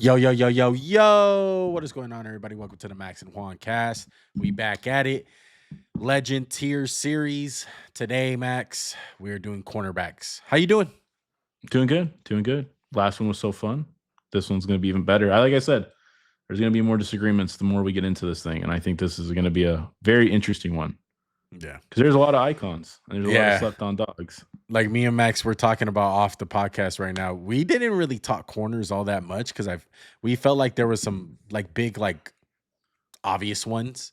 Yo, yo, yo, yo, yo. What is going on, everybody? Welcome to the Max and Juan cast. We back at it. Legend tier series. Today, Max, we're doing cornerbacks. How you doing? Doing good, doing good. Last one was so fun. This one's going to be even better. Like I said, there's going to be more disagreements the more we get into this thing, and I think this is going to be a very interesting one Yeah. because there's a lot of icons and there's a lot Yeah. of slept-on dogs. Like me and Max, we're talking about off the podcast right now. We didn't really talk corners all that much because we felt like there was some like big, like obvious ones.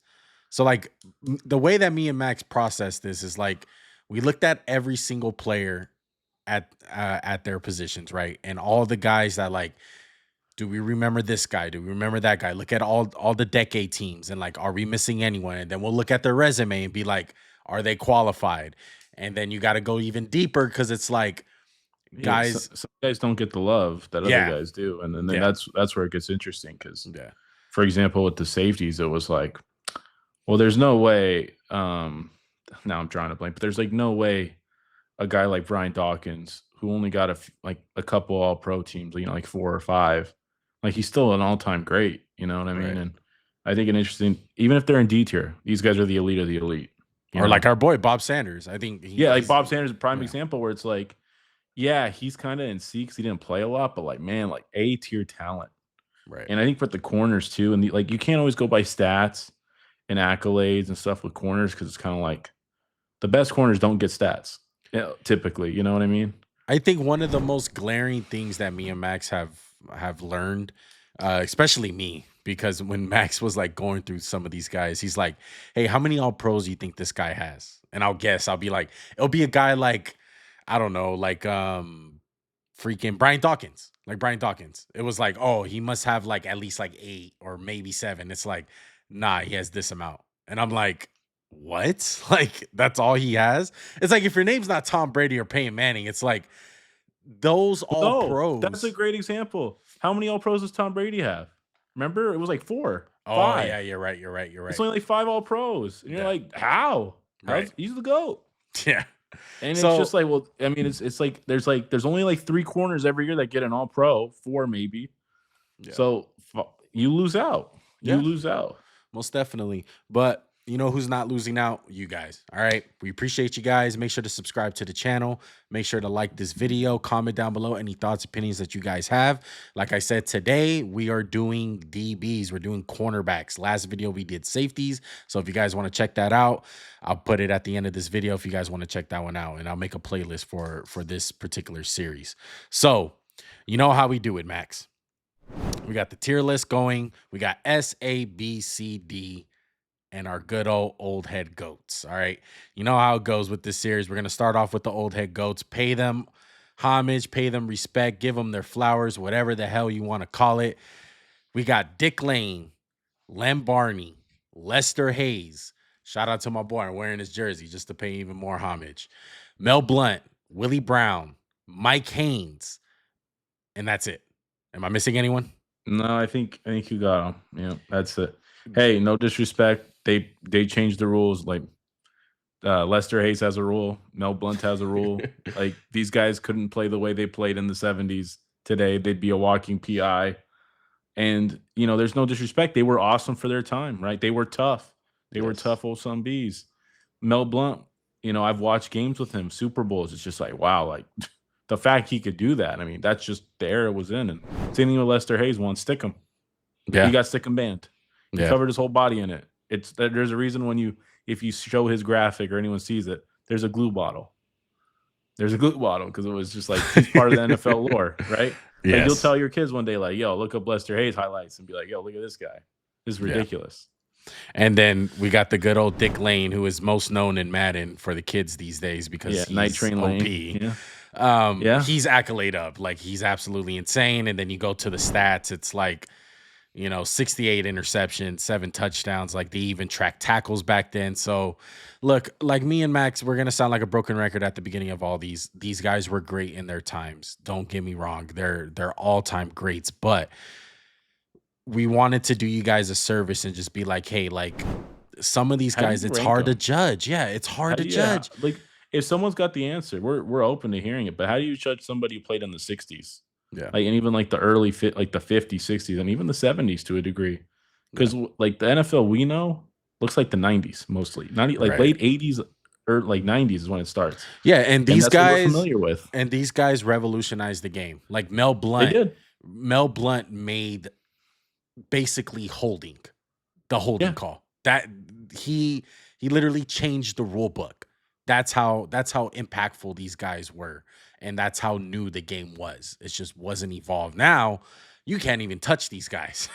So like the way that me and Max processed this is like we looked at every single player at their positions, right? And all the guys that like, do we remember this guy? Do we remember that guy? Look at all the decade teams and like, are we missing anyone? And then we'll look at their resume and be like, are they qualified? And then you got to go even deeper because it's like Yeah, guys, some guys don't get the love that other yeah, guys do, and then yeah, that's where it gets interesting because, yeah, for example, with the safeties, it was like, well, there's no way. Now I'm drawing a blank, but there's like no way a guy like Brian Dawkins, who only got like a couple All Pro teams, like 4 or 5, like he's still an all time great. You know what I mean? right. And I think an interesting, even if they're in D tier, these guys are the elite of the elite. Or like our boy Bob Sanders. I think Yeah, like Bob Sanders, a prime yeah, example where it's like, yeah, he's kind of in C because he didn't play a lot, but like, man, like A tier talent. right. And I think for the corners too, and like you can't always go by stats and accolades and stuff with corners because it's kind of like the best corners don't get stats typically. You know what I mean? I think one of the most glaring things that me and Max have learned, especially me, because when Max was like going through some of these guys, he's like, "Hey, how many All Pros do you think this guy has?" And I'll be like, it'll be a guy like, I don't know, like freaking Brian Dawkins, like Brian Dawkins. It was like, oh, he must have like at least like 8 or maybe 7. It's like, nah, he has this amount, and I'm like, what? Like that's all he has? It's like if your name's not Tom Brady or Peyton Manning, it's like those all No, that's a pros. great example. How many All Pros does Tom Brady have? Remember, it was like 4, Oh yeah, 5. you're right. You're right. You're It's right. only like 5 All Pros, and you're Yeah. like, how? Right. He's the GOAT. Yeah. And it's So just like, well, I mean, it's there's only like 3 corners every year that get an All Pro, 4 maybe. yeah. So you lose out. You Yeah. lose out. Most definitely. But you know who's not losing out? You guys. All right. We appreciate you guys. Make sure to subscribe to the channel. Make sure to like this video. Comment down below any thoughts, opinions that you guys have. Like I said, today we are doing DBs. We're doing cornerbacks. Last video we did safeties. So if you guys want to check that out, I'll put it at the end of this video if you guys want to check that one out. And I'll make a playlist for this particular series. So you know how we do it, Max. We got the tier list going. We got S, A, B, C, D, and our good old head goats. All right. You know how it goes with this series. We're going to start off with the old head goats. Pay them homage, pay them respect, give them their flowers, whatever the hell you want to call it. We got Dick Lane, Lem Barney, Lester Hayes. Shout out to my boy. I'm wearing his jersey just to pay even more homage. Mel Blount, Willie Brown, Mike Haynes. And that's it. Am I missing anyone? No, I think you got him. Yeah, that's it. Hey, no disrespect. They changed the rules. Like Lester Hayes has a rule. Mel Blount has a rule. Like these guys couldn't play the way they played in the 70s. Today they'd be a walking PI. And there's no disrespect. They were awesome for their time, right? They were tough. They were tough old son bees. Mel Blount, I've watched games with him, Super Bowls. It's just like, wow, like the fact he could do that. I mean, that's just the era it was in. And same thing with Lester Hayes, one stick him. Yeah. He got stick and band. He covered his whole body in it. There's a reason if you show his graphic or anyone sees it, there's a glue bottle. There's a glue bottle because it was just like he's part of the NFL lore, right? Yes. Like you'll tell your kids one day, like, yo, look up Lester Hayes highlights and be like, yo, look at this guy. This is ridiculous. Yeah. And then we got the good old Dick Lane, who is most known in Madden for the kids these days because he's Night Train OP. Lane. Yeah. He's accolade up. Like he's absolutely insane. And then you go to the stats, it's like, 68 interceptions, 7 touchdowns. Like they even track tackles back then. So look, like me and Max, we're going to sound like a broken record at the beginning of all these. These guys were great in their times. Don't get me wrong. They're all-time greats, but we wanted to do you guys a service and just be like, hey, like some of these guys, it's hard to judge. Yeah, it's hard to judge. Like if someone's got the answer, we're open to hearing it. But how do you judge somebody who played in the 60s? Yeah. Like, and even like the early like the 50s, 60s, and even the 70s to a degree. Yeah. Because like the NFL we know looks like the 90s mostly. 90 like Right. late 80s or like 90s is when it starts. Yeah, and And these that's what we're guys familiar with. revolutionized the game. Like Mel They Blunt. did. Mel Blunt made basically the holding Yeah. call. That he literally changed the rule book. That's how impactful these guys were, and that's how new the game was. It just wasn't evolved. Now you can't even touch these guys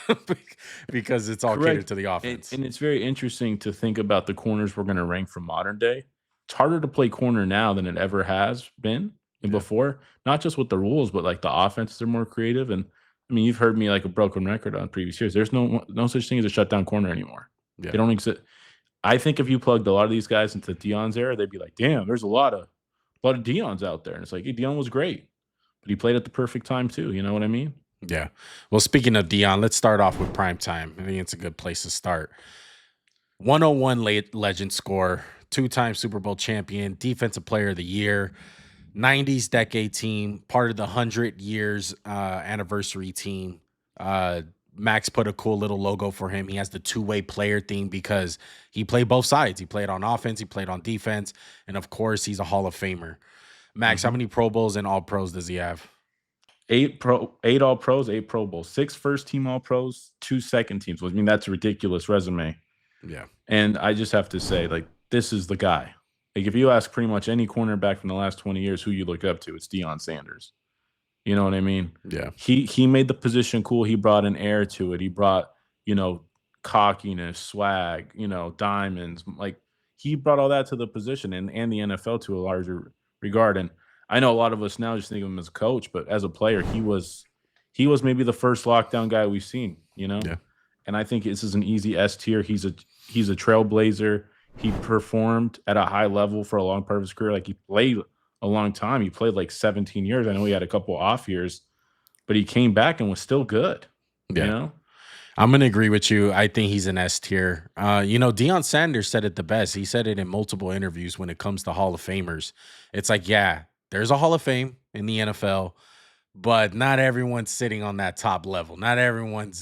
because it's all catered Correct. to the And, offense. and it's very interesting to think about the corners we're going to rank from modern day. It's harder to play corner now than it ever has been and Yeah. before, not just with the rules, but like the offenses are more creative. And I mean, you've heard me like a broken record on previous years. There's no such thing as a shutdown corner anymore. Yeah. They don't exist. I think if you plugged a lot of these guys into Deion's era, they'd be like, "Damn, there's a lot of Deion's out there." And it's like, hey, Deion was great, but he played at the perfect time too. You know what I mean? Yeah. Well, speaking of Dion, let's start off with prime time. I think it's a good place to start. 101 legend score, two-time Super Bowl champion, defensive player of the year, 90s decade team, part of the 100 years anniversary team. Max put a cool little logo for him. He has the two-way player theme because he played both sides. He played on offense, he played on defense, and of course, he's a Hall of Famer. Max, how Mhm. many Pro Bowls and All Pros does he have? 8 All Pros, 8 Pro Bowls, 6 first team All Pros, 2 second teams. I mean, that's a ridiculous resume. Yeah. And I just have to say, like, this is the guy. Like, if you ask pretty much any cornerback from the last 20 years who you look up to, it's Deion Sanders. You know what I mean? Yeah. He made the position cool. He brought an air to it. He brought, you know, cockiness, swag, you know, diamonds. Like, he brought all that to the position and the NFL to a larger regard. And I know a lot of us now just think of him as a coach, but as a player, he was maybe the first lockdown guy we've seen, you know? Yeah. And I think this is an easy S tier. He's a trailblazer. He performed at a high level for a long part of his career. Like, he played a long time. He played like 17 years. I know he had a couple off years, but he came back and was still good. You Yeah. know? I'm gonna agree with you. I think he's an S tier. Deion Sanders said it the best. He said it in multiple interviews when it comes to Hall of Famers. It's like, yeah, there's a Hall of Fame in the NFL, but not everyone's sitting on that top level. Not everyone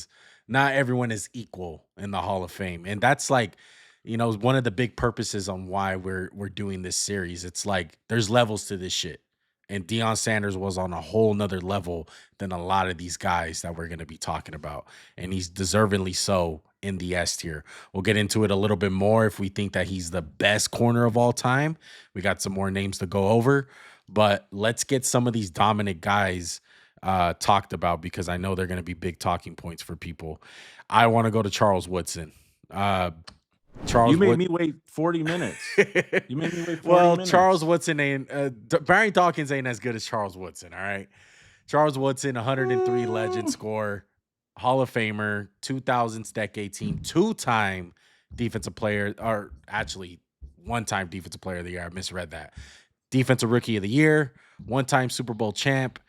is equal in the Hall of Fame. And that's like, one of the big purposes on why we're doing this series. It's like there's levels to this shit. And Deion Sanders was on a whole nother level than a lot of these guys that we're going to be talking about. And he's deservingly so in the S tier. We'll get into it a little bit more if we think that he's the best corner of all time. We got some more names to go over, but let's get some of these dominant guys talked about because I know they're going to be big talking points for people. I want to go to Charles Woodson. Charles You made Wood- me wait 40 minutes. You made me wait 40 well, minutes. Charles Woodson ain't Barry Dawkins ain't as good as Charles Woodson. All right, Charles Woodson, 103 legend score, Hall of Famer, 2000s decade team, two-time defensive player, or actually one-time defensive player of the year. I misread that. Defensive rookie of the year, one-time Super Bowl champ,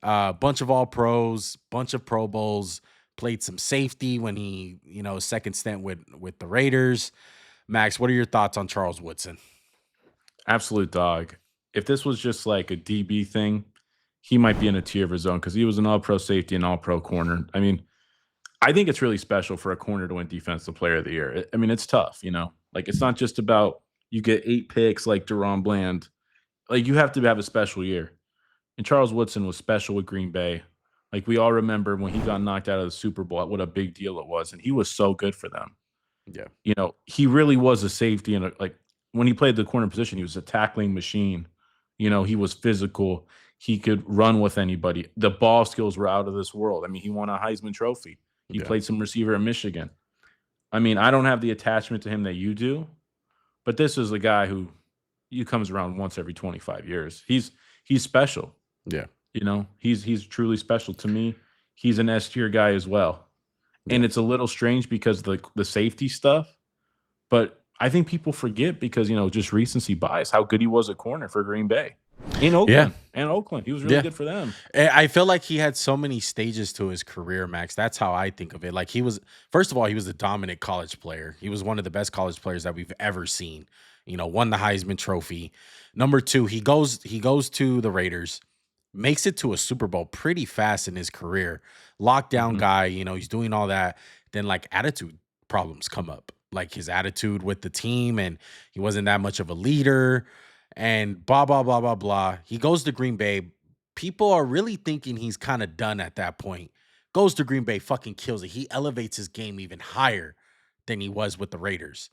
bunch of all pros, bunch of Pro Bowls. Played some safety when he, second stint with the Raiders. Max, what are your thoughts on Charles Woodson? Absolute dog. If this was just like a DB thing, he might be in a tier of his own because he was an all-pro safety and all-pro corner. I mean, I think it's really special for a corner to win Defensive Player of the Year. I mean, it's tough, you know? Like, it's not just about you get 8 picks like Deron Bland. Like, you have to have a special year. And Charles Woodson was special with Green Bay. Like, we all remember when he got knocked out of the Super Bowl, what a big deal it was. And he was so good for them. Yeah. You know, he really was a safety. And like, when he played the corner position, he was a tackling machine. You know, he was physical. He could run with anybody. The ball skills were out of this world. I mean, he won a Heisman Trophy. He Yeah. played some receiver in Michigan. I mean, I don't have the attachment to him that you do, but this is a guy who comes around once every 25 years. He's special. Yeah. You know, he's truly special to me. He's an S tier guy as well. And it's a little strange because the safety stuff, but I think people forget because, just recency bias, how good he was at corner for Green Bay. In Oakland. And Oakland. He was really good for them. I feel like he had so many stages to his career, Max. That's how I think of it. Like, first of all, he was a dominant college player. He was one of the best college players that we've ever seen. Won the Heisman Trophy. Number 2, he goes to the Raiders. makes it to a Super Bowl pretty fast in his career. Lockdown Mhm. guy, he's doing all that. Then like attitude problems come up, like his attitude with the team, and he wasn't that much of a leader, and blah blah blah blah blah. He goes to Green Bay. People are really thinking he's kind of done at that point. Goes to Green Bay, fucking kills it. He elevates his game even higher than he was with the Raiders.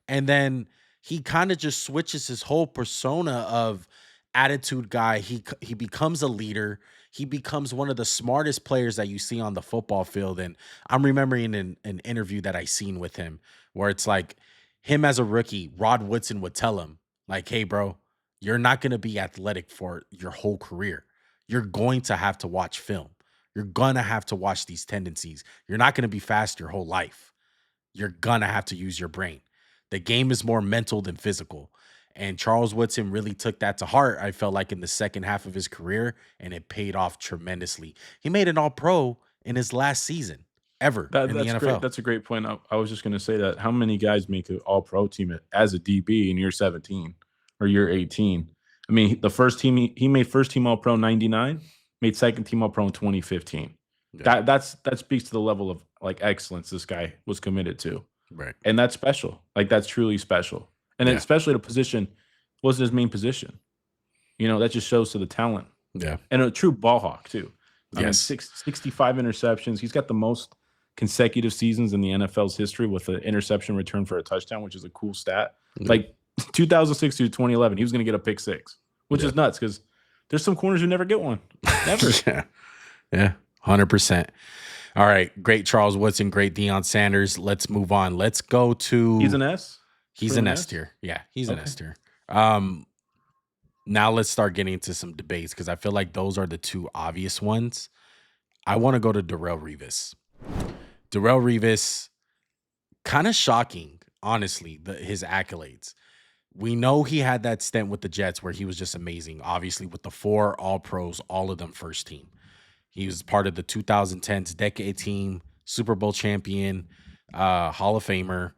And then he kind of just switches his whole persona of attitude guy. He becomes a leader. He becomes one of the smartest players that you see on the football field. And I'm remembering an interview that I seen with him where it's like him as a rookie, Rod Woodson would tell him, like, hey, bro, you're not going to be athletic for your whole career. You're going to have to watch film. You're going to have to watch these tendencies. You're not going to be fast your whole life. You're going to have to use your brain. The game is more mental than physical. And Charles Woodson really took that to heart, I felt like, in the second half of his career, and it paid off tremendously. He made an all-pro in his last season ever in the That's great. NFL. That's a great point. I was just gonna say that how many guys make an all pro team as a DB in year 17 or year 18? I mean, the first team he made first team all pro 99, made second team all pro in 2015. Yeah. That speaks to the level of like excellence this guy was committed to. Right. And that's special. Like that's truly special. And Yeah. especially the position wasn't his main position. That just shows to the talent. Yeah. And a true ball hawk too. I mean, Yes. 65 interceptions. He's got the most consecutive seasons in the NFL's history with an interception return for a touchdown, which is a cool stat. Yeah. Like 2006 to 2011, he was going to get a pick six, which Yeah. is nuts because there's some corners who never get one. Never. Yeah. 100%. All right. Great Charles Woodson. Great Deion Sanders. Let's move on. Let's go to. He's an S? He's For an an S S? tier. Yeah. He's an Okay. S tier. Now let's start getting into some debates because I feel like those are the two obvious ones. I want to go to Darrell Revis. Darrell Revis, kind of shocking, honestly, his accolades. We know he had that stint with the Jets where he was just amazing. Obviously, with the 4 All-Pros, all of them first team. He was part of the 2010s decade team, Super Bowl champion, Hall of Famer,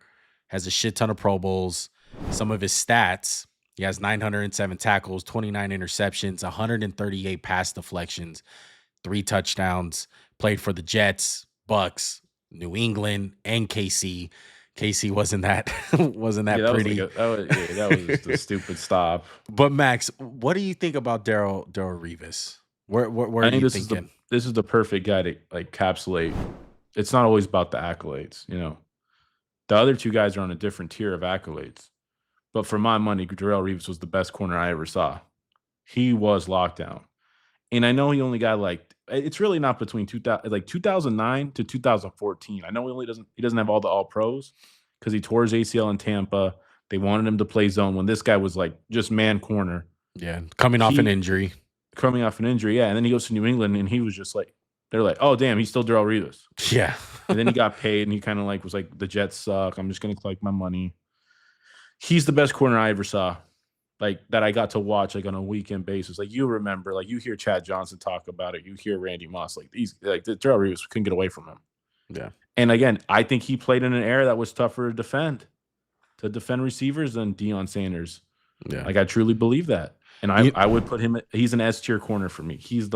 has a shit ton of Pro Bowls. Some of his stats, he has 907 tackles, 29 interceptions, 138 pass deflections, 3 touchdowns, played for the Jets, Bucks, New England, and KC. KC wasn't that That pretty. that was just a stupid stop. But Max, what do you think about Darrell Revis? Where I are think you this thinking? this is the perfect guy to like capsulate. It's not always about the accolades, The other two guys are on a different tier of accolades. But for my money, Darrell Revis was the best corner I ever saw. He was lockdown. And I know he only got it's really not between 2009 to 2014. I know he doesn't have all the all pros because he tore his ACL in Tampa. They wanted him to play zone when this guy was like just man corner. Yeah, coming off an injury. Coming off an injury, yeah. And then he goes to New England and he was just like, they're like, oh damn, he's still Darrell Revis. Yeah. And then he got paid and he kind of was like, the Jets suck. I'm just gonna collect my money. He's the best corner I ever saw. Like that I got to watch on a weekend basis. Like you remember, you hear Chad Johnson talk about it. You hear Randy Moss. Darrell Revis couldn't get away from him. Yeah. And again, I think he played in an era that was tougher to defend receivers than Deion Sanders. Yeah. I truly believe that. And I would put him, he's an S tier corner for me. He's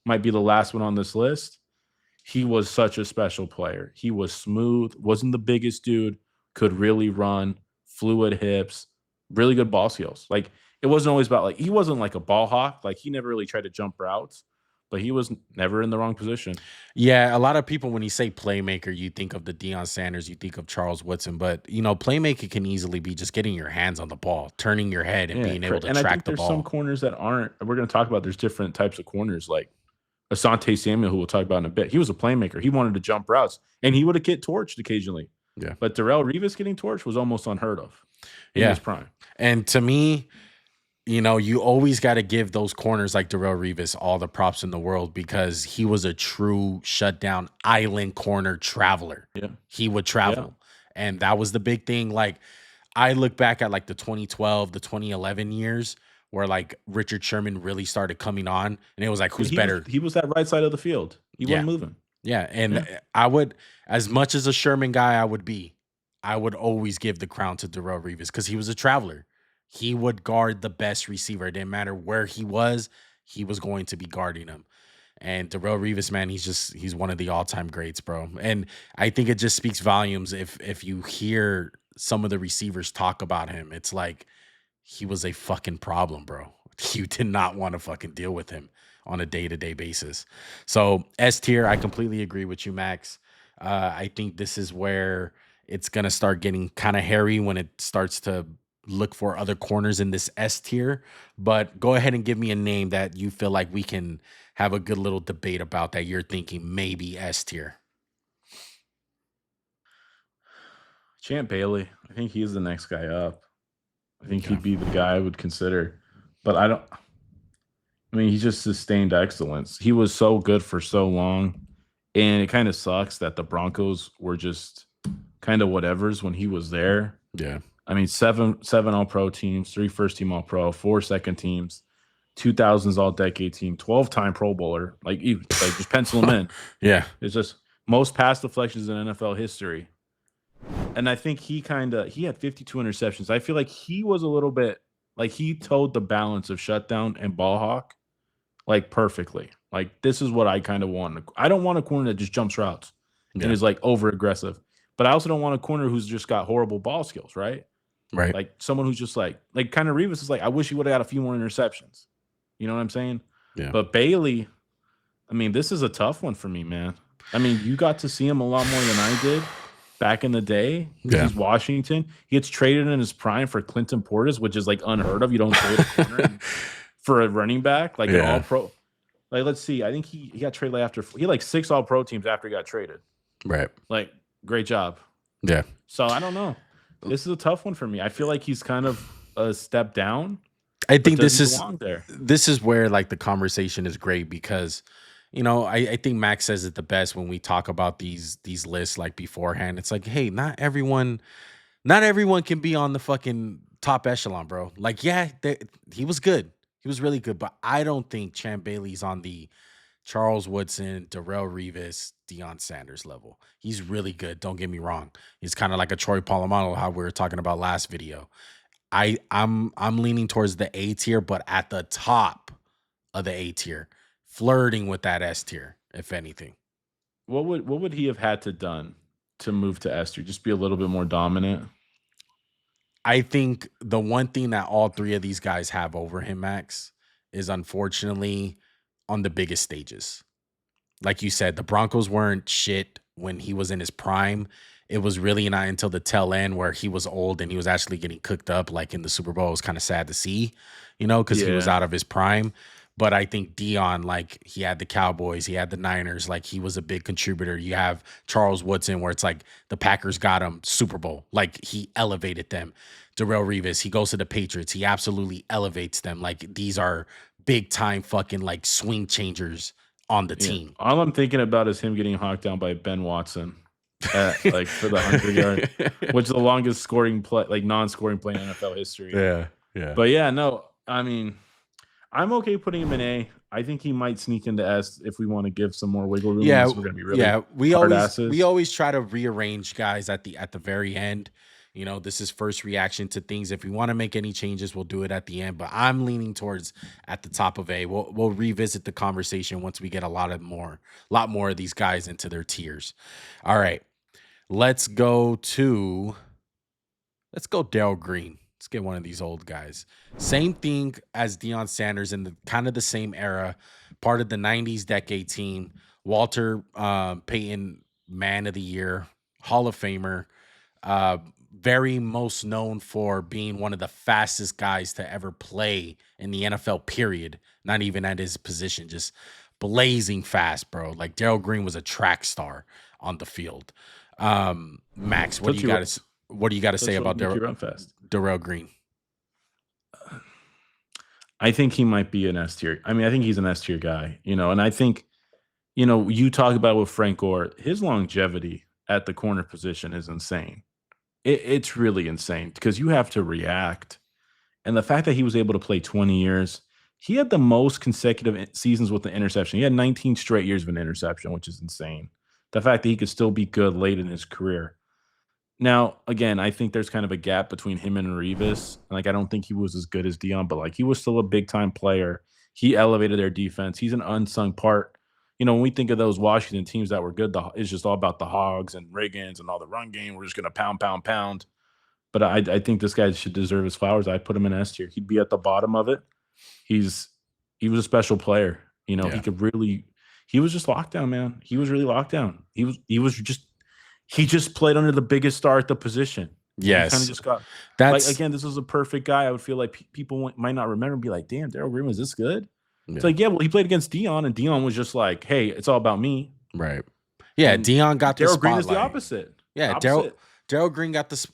might be the last one on this list. He was such a special player. He was smooth, wasn't the biggest dude, could really run, fluid hips, really good ball skills. It wasn't always about he wasn't like a ball hawk. He never really tried to jump routes, but he was never in the wrong position. Yeah, a lot of people, when you say playmaker, you think of the Deion Sanders, you think of Charles Woodson, but playmaker can easily be just getting your hands on the ball, turning your head, and being able to and I track think the there's ball. some corners that aren't. We're going to talk about. There's different types of corners, like Asante Samuel, who we'll talk about in a bit. He was a playmaker. He wanted to jump routes, and he would get torched occasionally. Yeah, but Darrelle Revis getting torched was almost unheard of in his prime. And to me, you always got to give those corners like Darrelle Revis all the props in the world because he was a true shutdown island corner traveler. Yeah. He would travel. Yeah. And that was the big thing. I look back at the 2012, the 2011 years where Richard Sherman really started coming on and it was who's better? He was that right side of the field. He wasn't moving. Yeah. And I would, as much as a Sherman guy I would always give the crown to Darrelle Revis because he was a traveler. He would guard the best receiver. It didn't matter where he was. he was going to be guarding him. And Darrell Revis, man, he's one of the all-time greats, bro. And I think it just speaks volumes if you hear some of the receivers talk about him. It's like he was a fucking problem, bro. You did not want to fucking deal with him on a day-to-day basis. So S tier, I completely agree with you, Max. I think this is where it's gonna start getting kind of hairy when it starts to look for other corners in this S tier. But go ahead and give me a name that you feel like we can have a good little debate about that you're thinking maybe S tier. Champ Bailey. I think he's the next guy up. I think Okay. he'd be the guy I would consider. But I mean, he just sustained excellence. He was so good for so long. And it kind of sucks that the Broncos were just kind of whatevers when he was there. Yeah. I mean, seven all pro teams, 3 first team all pro, 4 second teams, 2000s all decade team, 12-time Pro Bowler. Like just pencil him in. Yeah. It's just most pass deflections in NFL history. And I think he had 52 interceptions. I feel like he was a little bit like he towed the balance of shutdown and ball hawk like perfectly. Like this is what I kind of want. I don't want a corner that just jumps routes Yeah. and is like over aggressive. But I also don't want a corner who's just got horrible ball skills, right? Right. Like someone who's just like kind of Revis is like, I wish he would have got a few more interceptions. You know what I'm saying? Yeah. But Bailey, I mean, this is a tough one for me, man. I mean, you got to see him a lot more than I did back in the day. Yeah. He's Washington. He gets traded in his prime for Clinton Portis, which is like unheard of. You don't trade a corner for a running back, like an all pro. Like, let's see. I think he got traded after he had like 6 all pro teams after he got traded. Right. Like, great job. Yeah. So I don't know. This is a tough one for me. I feel like he's kind of a step down. I think this is where like the conversation is great because I think Max says it the best when we talk about these lists like beforehand. It's like, hey, not everyone can be on the fucking top echelon, bro. Like, yeah, he was good. He was really good, but I don't think Champ Bailey's on the Charles Woodson, Darrelle Revis, Deion Sanders level. He's really good. Don't get me wrong. He's kind of like a Troy Polamalu, how we were talking about last video. I'm leaning towards the A tier, but at the top of the A tier, flirting with that S tier, if anything. What would he have had to done to move to S tier? Just be a little bit more dominant. I think the one thing that all 3 of these guys have over him, Max, is unfortunately on the biggest stages. Like you said, the Broncos weren't shit when he was in his prime. It was really not until the tail end where he was old and he was actually getting cooked up, like in the Super Bowl. It was kind of sad to see, because he was out of his prime. But I think Deion, like he had the Cowboys, he had the Niners, like he was a big contributor. You have Charles Woodson, where it's like the Packers got him Super Bowl, like he elevated them. Darrelle Revis, he goes to the Patriots, he absolutely elevates them. Like these are big time fucking like swing changers on the team. All I'm thinking about is him getting hawked down by Ben Watson. Like for the 100-yard, which is the longest scoring play, like non-scoring play in NFL history. Yeah. But yeah, no, I mean, I'm okay putting him in A. I think he might sneak into S if we want to give some more wiggle room. Yeah, we're gonna be really we always try to rearrange guys at the very end. This is first reaction to things. If we want to make any changes, we'll do it at the end. But I'm leaning towards at the top of A. We'll revisit the conversation once we get a lot more of these guys into their tiers. All right. Let's go Darrell Green. Let's get one of these old guys. Same thing as Deion Sanders in the kind of the same era, part of the 90s decade team. Walter Payton, Man of the Year, Hall of Famer. Very most known for being one of the fastest guys to ever play in the NFL, period. Not even at his position, just blazing fast, bro. Like Darrell Green was a track star on the field. Max, what do you got to say about Darrell Green? I think he might be an S tier. I mean, I think he's an S tier guy, and I think, you talk about with Frank Gore, his longevity at the corner position is insane. It's really insane because you have to react. And the fact that he was able to play 20 years, he had the most consecutive seasons with the interception. He had 19 straight years of an interception, which is insane. The fact that he could still be good late in his career. Now, again, I think there's kind of a gap between him and Revis. Like, I don't think he was as good as Deion, but like he was still a big time player. He elevated their defense. He's an unsung part. You know, when we think of those Washington teams that were good, it's just all about the Hogs and Riggins and all the run game. We're just going to pound, pound, pound. But I think this guy should deserve his flowers. I put him in S tier. He'd be at the bottom of it. He was a special player. You know, he was just locked down, man. He was really locked down. He just played under the biggest star at the position. Yes. Kind of just got again, this was a perfect guy. I would feel like people might not remember and be like, damn, Darrell Green was this good? Yeah. It's like, yeah, well, he played against Deion, and Deion was just like, hey, it's all about me. Right. Yeah, and Deion got the spotlight. Darrell Green is the opposite. Yeah, Darrell Green got this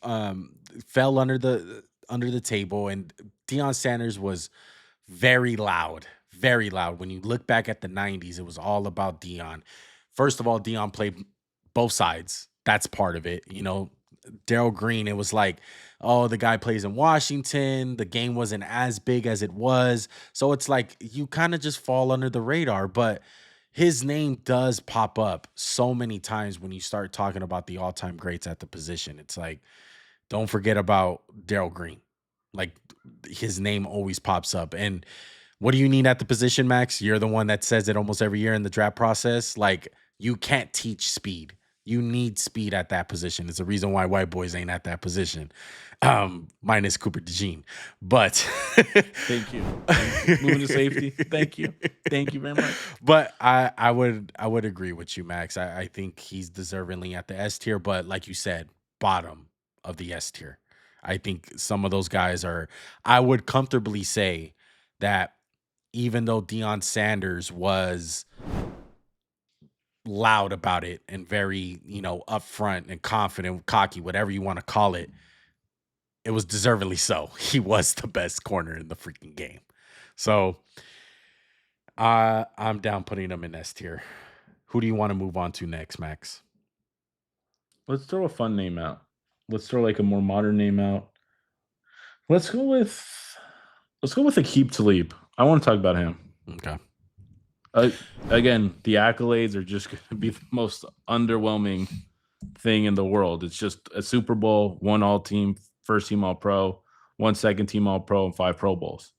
fell under the table, and Deion Sanders was very loud. Very loud. When you look back at the 90s, it was all about Deion. First of all, Deion played both sides. That's part of it. You know, Darrell Green, it was like, oh, the guy plays in Washington. The game wasn't as big as it was. So it's like you kind of just fall under the radar. But his name does pop up so many times when you start talking about the all-time greats at the position. It's like, don't forget about Darrell Green. Like, his name always pops up. And what do you need at the position, Max? You're the one that says it almost every year in the draft process. Like, you can't teach speed. You need speed at that position. It's the reason why white boys ain't at that position. Minus Cooper DeJean. But thank you. Moving to safety. Thank you. Thank you very much. But I would agree with you, Max. I think he's deservingly at the S tier, but like you said, bottom of the S tier. I think some of those guys I would comfortably say that even though Deion Sanders was loud about it and very, upfront and confident, cocky, whatever you want to call it, it was deservedly so. He was the best corner in the freaking game. So I'm down putting him in S tier. Who do you want to move on to next, Max? Let's throw a fun name out. Let's throw like a more modern name out. Let's go with Aqib Talib. I want to talk about him. Okay. Again, the accolades are just going to be the most underwhelming thing in the world. It's just a Super Bowl, 1 all-team, first team All-Pro, 1 second-team All-Pro, and 5 Pro Bowls.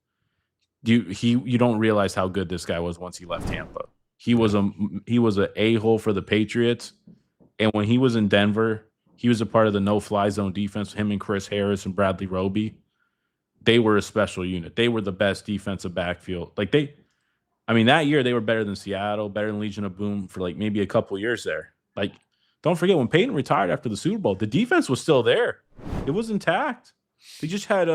You don't realize how good this guy was once he left Tampa. He was a a-hole for the Patriots, and when he was in Denver, he was a part of the no-fly zone defense. Him and Chris Harris and Bradley Roby, they were a special unit. They were the best defensive backfield. That year they were better than Seattle, better than Legion of Boom for like maybe a couple years there. Like, don't forget when Peyton retired after the Super Bowl, the defense was still there. It was intact. They just had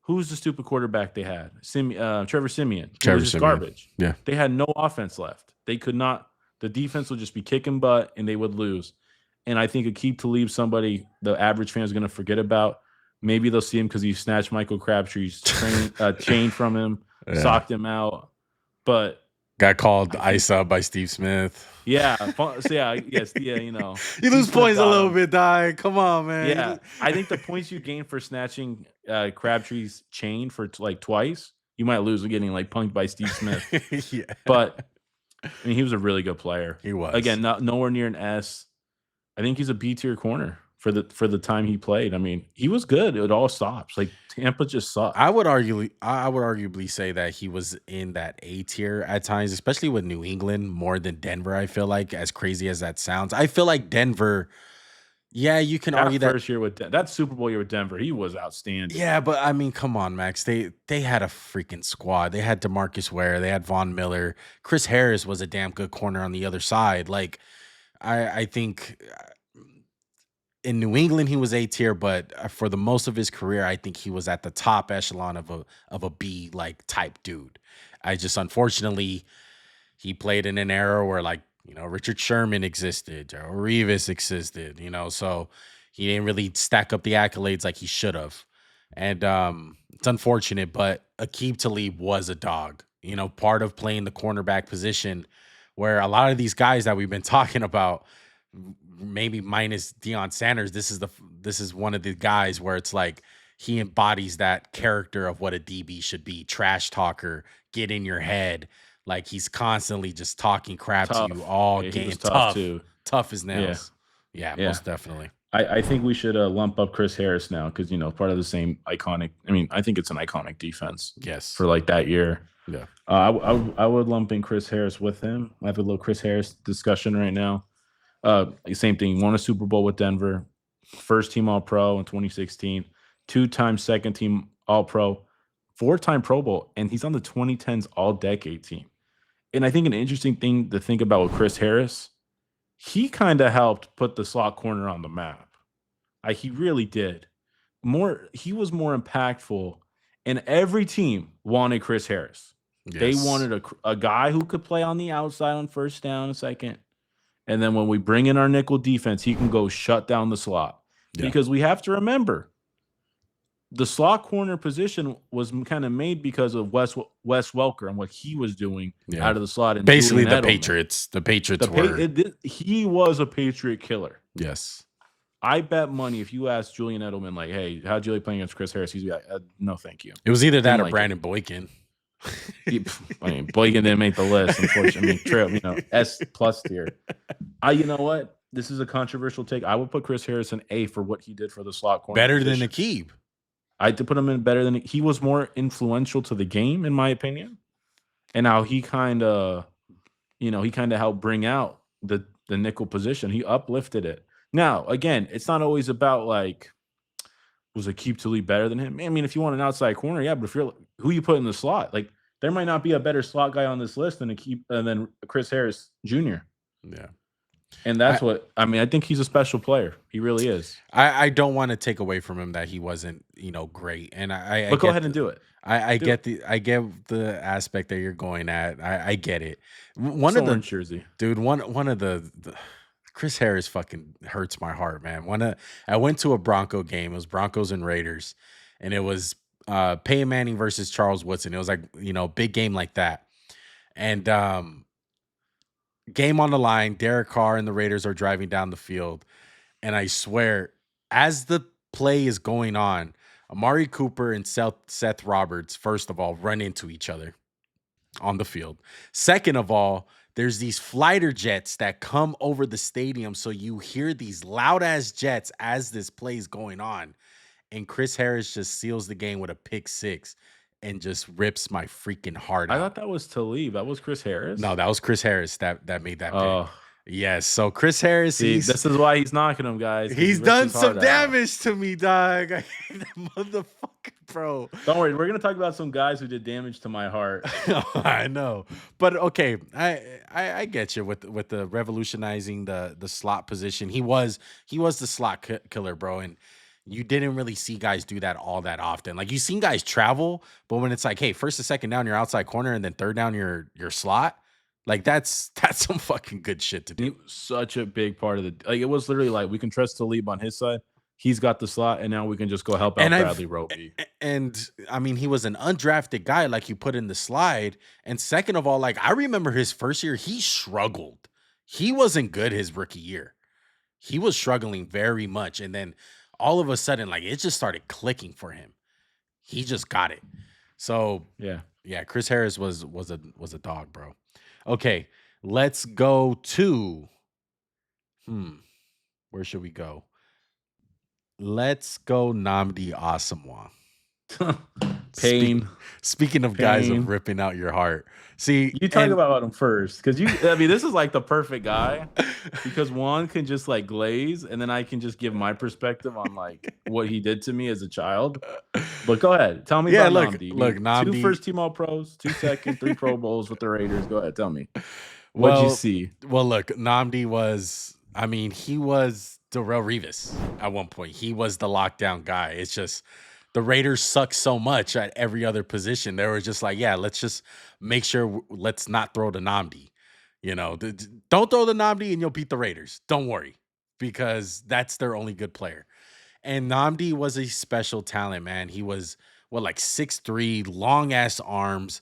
who's the stupid quarterback they had? Trevor Siemian. It was just garbage. Yeah. They had no offense left. They could not. The defense would just be kicking butt and they would lose. And I think Aqib Talib, somebody the average fan is going to forget about. Maybe they'll see him because he snatched Michael Crabtree's chain from him, socked him out. But got called ISA by Steve Smith. Yeah. Yes. Yeah. You lose points a little bit, Di. Come on, man. Yeah. I think the points you gain for snatching Crabtree's chain for like twice, you might lose getting like punked by Steve Smith. Yeah. But he was a really good player. He was. Again, nowhere near an S. I think he's a B tier corner for the time he played. He was good. It all stops. Like, Tampa just sucked. I would arguably say that he was in that A tier at times, especially with New England more than Denver. I feel like, as crazy as that sounds, I feel like Denver. Yeah, you can argue that first year with that Super Bowl year with Denver, he was outstanding. Yeah, but come on, Max. They had a freaking squad. They had DeMarcus Ware. They had Von Miller. Chris Harris was a damn good corner on the other side. Like, I think in New England he was A tier, but for the most of his career, I think he was at the top echelon of a B like type dude. Unfortunately, he played in an era where Richard Sherman existed, Darrel Revis existed, so he didn't really stack up the accolades like he should have. And it's unfortunate, but Aqib Talib was a dog, part of playing the cornerback position, where a lot of these guys that we've been talking about, maybe minus Deion Sanders, this is one of the guys where it's like he embodies that character of what a DB should be. Trash talker, get in your head. Like, he's constantly just talking crap to you all game. Tough as nails. Yeah, most definitely. I think we should lump up Chris Harris now because, part of the same iconic. I think it's an iconic defense. Yes. For like that year. Yeah. I would lump in Chris Harris with him. I have a little Chris Harris discussion right now. Same thing. Won a Super Bowl with Denver, first team All Pro in 2016, 2-time second team All Pro, 4-time Pro Bowl, and he's on the 2010s All Decade team. And I think an interesting thing to think about with Chris Harris, he kind of helped put the slot corner on the map. He really did. He was more impactful, and every team wanted Chris Harris. Yes. They wanted a guy who could play on the outside on first down, a second. And then when we bring in our nickel defense, he can go shut down the slot. Yeah. Because we have to remember, the slot corner position was kind of made because of Wes Welker and what he was doing out of the slot. And basically, the Patriots. The Patriots were. He was a Patriot killer. Yes. I bet money if you ask Julian Edelman, like, hey, how'd you like playing against Chris Harris? He's like, no, thank you. It was either that or Brandon Boykin. Boykin didn't make the list, unfortunately. S+ tier. You know what? This is a controversial take. I would put Chris Harris in A for what he did for the slot corner. Better than Aqib. I had to put him in better than he was more influential to the game, in my opinion. And how he kind of, helped bring out the nickel position. He uplifted it. Now, again, it's not always about like, was Aqib Talib better than him? I mean, if you want an outside corner, yeah, but if you're who you put in the slot, like there might not be a better slot guy on this list than than Chris Harris Jr. Yeah. And that's I think he's a special player. He really is. I don't want to take away from him that he wasn't, great. And but go ahead and do it. I get the aspect that you're going at. I get it. One jersey. Dude, one of the Chris Harris fucking hurts my heart, man. I went to a Bronco game. It was Broncos and Raiders, and it was Peyton Manning versus Charles Woodson. It was like, big game like that. And game on the line, Derek Carr and the Raiders are driving down the field. And I swear, as the play is going on, Amari Cooper and Seth Roberts, first of all, run into each other on the field. Second of all, there's these fighter jets that come over the stadium. So you hear these loud ass jets as this play is going on. And Chris Harris just seals the game with a pick six and just rips my freaking heart out. I thought that was Talib. That was Chris Harris. No, that was Chris Harris that made that pick. Yes. So Chris Harris, this is why he's knocking him, guys. He's done some damage to me, dog. That motherfucker, bro. Don't worry, we're gonna talk about some guys who did damage to my heart. I know, but okay, I get you with the revolutionizing the slot position. He was the slot killer, bro, and you didn't really see guys do that all that often. Like, you've seen guys travel, but when it's like, hey, first and second down, your outside corner, and then third down, your slot. Like, that's some fucking good shit to do. Such a big part of it was literally like, we can trust Talib on his side. He's got the slot, and now we can just go help out Bradley Roby. And I mean, he was an undrafted guy, like you put in the slide. And second of all, like, I remember his first year, he struggled. He wasn't good his rookie year. He was struggling very much. And then all of a sudden, like, it just started clicking for him. He just got it. So yeah, Chris Harris was a dog, bro. Okay, let's go to where should we go? Let's go Nnamdi Asomugha. Pain. Speaking of guys of ripping out your heart. See, you talk about him first, because this is like the perfect guy, because Juan can just like glaze, and then I can just give my perspective on like what he did to me as a child. But go ahead, tell me about Nnamdi. Look, Nnamdi, 2 first team All Pros, 2 second, 3 Pro Bowls with the Raiders. Go ahead, tell me. What'd you see? Well, look, Nnamdi was, he was Darrel Revis at one point. He was the lockdown guy. It's just the Raiders suck so much at every other position. They were just like, yeah, let's just make sure let's not throw the Nnamdi. Don't throw the Nnamdi and you'll beat the Raiders. Don't worry, because that's their only good player. And Nnamdi was a special talent, man. He was, like 6'3", long-ass arms,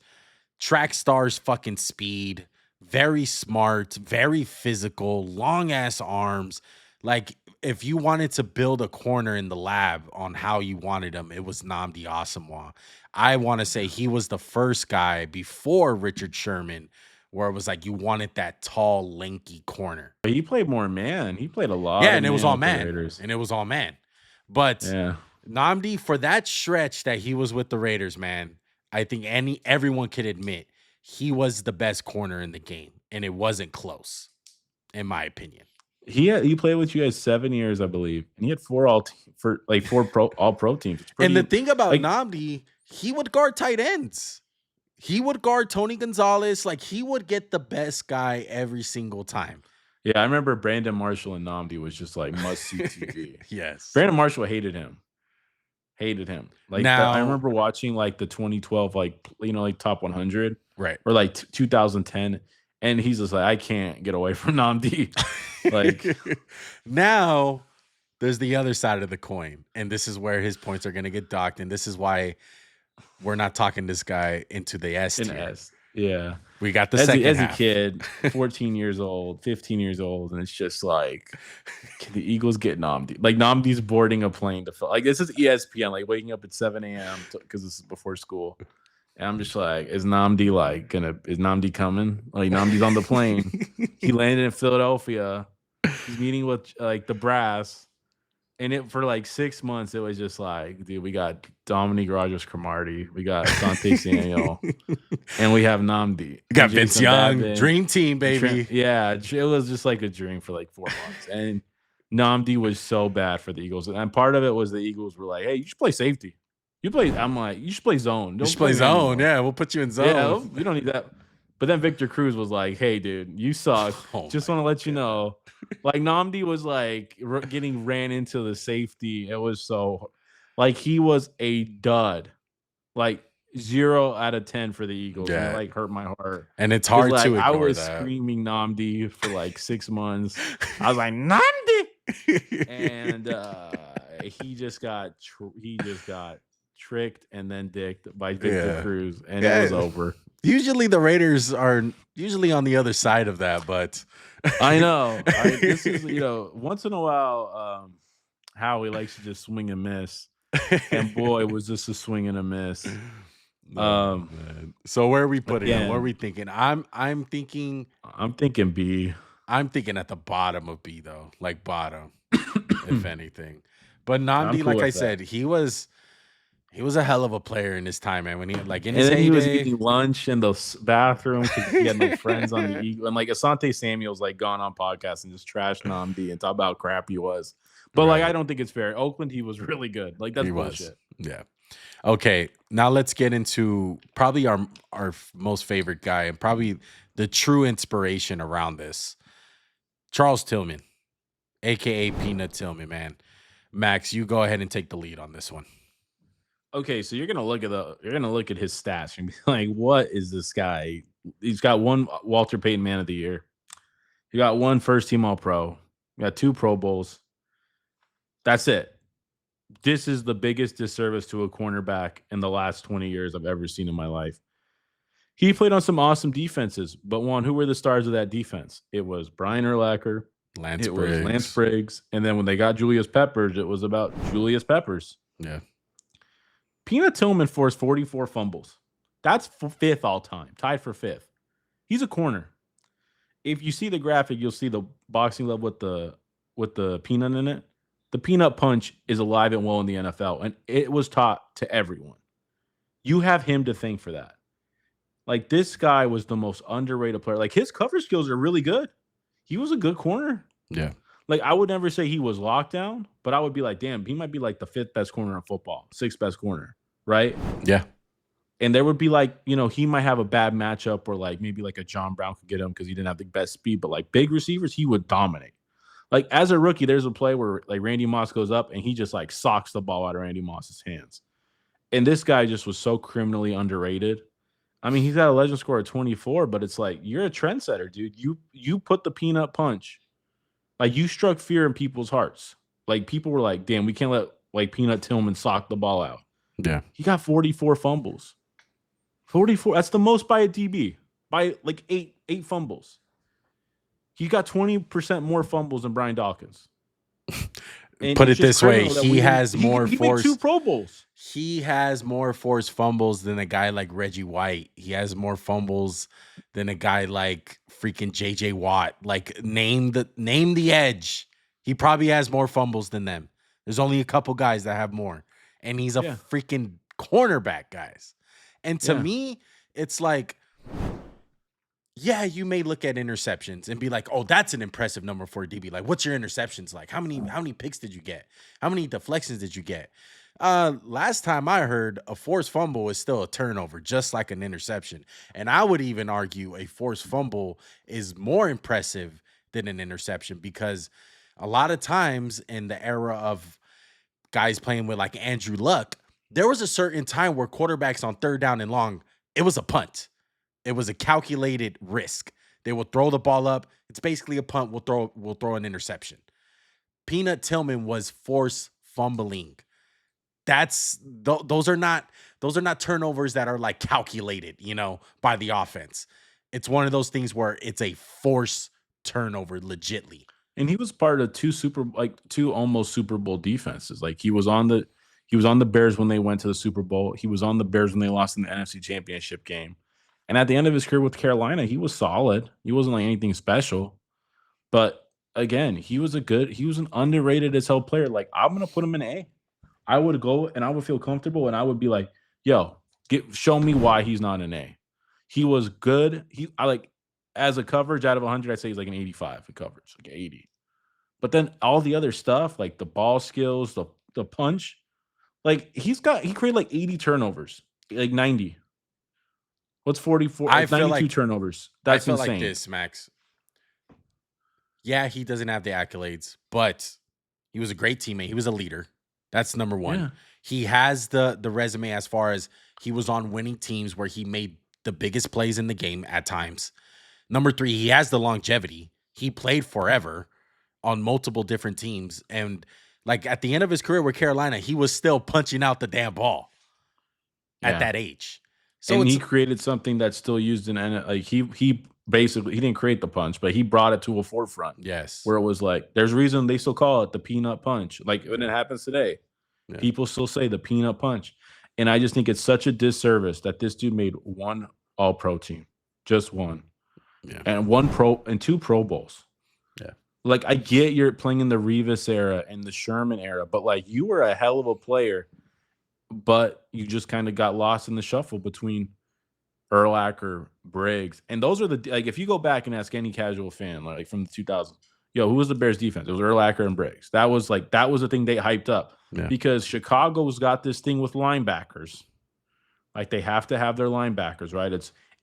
track stars fucking speed, very smart, very physical, long-ass arms. Like, if you wanted to build a corner in the lab on how you wanted him, it was Nnamdi Asomugha. I want to say he was the first guy before Richard Sherman where it was like you wanted that tall, lanky corner. But he played more man. He played a lot. Yeah, and it was all man. But Nnamdi, for that stretch that he was with the Raiders, man, I think everyone could admit he was the best corner in the game, and it wasn't close, in my opinion. He played with you guys 7 years, I believe, and he had 4 all pro teams. It's And the pretty thing about like Nnamdi, he would guard tight ends. He would guard Tony Gonzalez. Like, he would get the best guy every single time. yeah, I remember Brandon Marshall and Nnamdi was just like must see TV. Yes. Brandon Marshall hated him. Like Now, I remember watching like the 2012 like top 100 right. or like 2010, and he's just like, I can't get away from Nnamdi. Like now there's the other side of the coin, and this is where his points are going to get docked, and this is why we're not talking this guy into the S tier. Yeah. We got the second as half. a kid, 14 years old, 15 years old, and it's just like, can the Eagles get Nnamdi? Like Nnamdi's boarding a plane to like this is ESPN, like waking up at 7 a.m. because this is before school. And I'm just like, is Nnamdi coming? Like Nnamdi's on the plane. He landed in Philadelphia. He's meeting with like the brass. And for like 6 months, it was just like, dude, we got Dominique Rogers Cromartie, we got Asante Samuel, and we have Nnamdi. We got Vince Young, dream team, baby. Yeah, it was just like a dream for like 4 months. And Nnamdi was so bad for the Eagles. And part of it was the Eagles were like, hey, you should play safety. I'm like, you should play zone. You should play zone. Yeah, we'll put you in zone. Yeah, we don't need that. But then Victor Cruz was like, hey, dude, you suck. Just want to let you know. Like Nnamdi was like getting ran into the safety. It was so like he was a dud. Like 0 out of 10 for the Eagles. Yeah. And it like hurt my heart. And it's hard to ignore I was that. Screaming Nnamdi for like 6 months. I was like, Nnamdi! And he just got tricked and then dicked by Victor Cruz. And it was over. Usually the Raiders are usually on the other side of that, but I know. This is, once in a while, Howie likes to just swing and miss. And boy, was this a swing and a miss. So where are we putting him? What are we thinking? I'm thinking B. I'm thinking at the bottom of B though, like bottom, if anything. But Nnamdi, like I said, he was a hell of a player in his time, man. When he in his heyday, he was eating lunch in the bathroom because he had no friends on the Eagle. And like Asante Samuel's like gone on podcasts and just trashed Nnamdi and talk about how crap he was. But like I don't think it's fair. Oakland, he was really good. Like that's bullshit. Yeah. Okay, now let's get into probably our most favorite guy and probably the true inspiration around this. Charles Tillman, aka Peanut Tillman, man. Max, you go ahead and take the lead on this one. Okay, so you're gonna look at his stats and be like, what is this guy? He's got 1 Walter Payton Man of the Year. He got 1 first team All Pro. He got 2 Pro Bowls. That's it. This is the biggest disservice to a cornerback in the last 20 years I've ever seen in my life. He played on some awesome defenses, but who were the stars of that defense? It was Brian Urlacher, Lance Briggs, and then when they got Julius Peppers, it was about Julius Peppers. Yeah. Peanut Tillman forced 44 fumbles. That's 5th all time, tied for 5th. He's a corner. If you see the graphic, you'll see the boxing glove with the peanut in it. The peanut punch is alive and well in the NFL, and it was taught to everyone. You have him to thank for that. Like, this guy was the most underrated player. Like, his cover skills are really good. He was a good corner. Yeah. Like, I would never say he was locked down, but I would be like, damn, he might be like the 5th best corner in football, 6th best corner, right? Yeah. And there would be like, he might have a bad matchup or like maybe like a John Brown could get him because he didn't have the best speed, but like big receivers, he would dominate. Like, as a rookie, there's a play where like Randy Moss goes up and he just like socks the ball out of Randy Moss's hands. And this guy just was so criminally underrated. I mean, he's got a legend score of 24, but it's like, you're a trendsetter, dude. You put the peanut punch. Like, you struck fear in people's hearts. Like, people were like, damn, we can't let like Peanut Tillman sock the ball out. Yeah. He got 44 fumbles. 44. That's the most by a DB. By like eight fumbles. He got 20% more fumbles than Brian Dawkins. Put it this way, he has more forced. He made 2 Pro Bowls. He has more forced fumbles than a guy like Reggie White. He has more fumbles than a guy like freaking JJ Watt. Like, name the edge. He probably has more fumbles than them. There's only a couple guys that have more. And he's a freaking cornerback, guys. And to me, it's like, yeah, you may look at interceptions and be like, oh, that's an impressive number for a DB. Like, what's your interceptions like? How many picks did you get? How many deflections did you get? Last time I heard, a forced fumble is still a turnover, just like an interception. And I would even argue a forced fumble is more impressive than an interception, because a lot of times in the era of guys playing with like Andrew Luck, there was a certain time where quarterbacks on 3rd down and long, it was a punt. It was a calculated risk. They will throw the ball up. It's basically a punt. We'll throw an interception. Peanut Tillman was forced fumbling. Those are not turnovers that are like calculated, by the offense. It's one of those things where it's a forced turnover, legitly. And he was part of two almost Super Bowl defenses. Like, he was on the Bears when they went to the Super Bowl. He was on the Bears when they lost in the NFC Championship game. And at the end of his career with Carolina, he was solid. He wasn't like anything special. But again, he was an underrated as hell player. Like, I'm gonna put him in A. I would go and I would feel comfortable and I would be like, yo, show me why he's not an A. He was good. As a coverage out of 100, I'd say he's like an 85 in coverage, like 80. But then all the other stuff, like the ball skills, the punch, like he created like 80 turnovers, like 90. What's 44? I feel 92 turnovers. That's I feel insane. like this, Max. Yeah, he doesn't have the accolades, but he was a great teammate. He was a leader. That's number one. Yeah. He has the resume as far as he was on winning teams where he made the biggest plays in the game at times. Number 3, he has the longevity. He played forever on multiple different teams. And like at the end of his career with Carolina, he was still punching out the damn ball at that age. So he created something that's still used in like he basically, he didn't create the punch, but he brought it to a forefront. Yes. Where it was like, there's a reason they still call it the peanut punch. Like when it happens today, people still say the peanut punch. And I just think it's such a disservice that this dude made one All-Pro team, just one. Yeah. And 2 Pro Bowls. Yeah. Like, I get you're playing in the Revis era and the Sherman era, but like, you were a hell of a player, but you just kind of got lost in the shuffle between Urlacher, Briggs. And those are like, if you go back and ask any casual fan, like from the 2000s, yo, who was the Bears defense? It was Urlacher and Briggs. That was the thing they hyped up because Chicago's got this thing with linebackers. Like, they have to have their linebackers, right?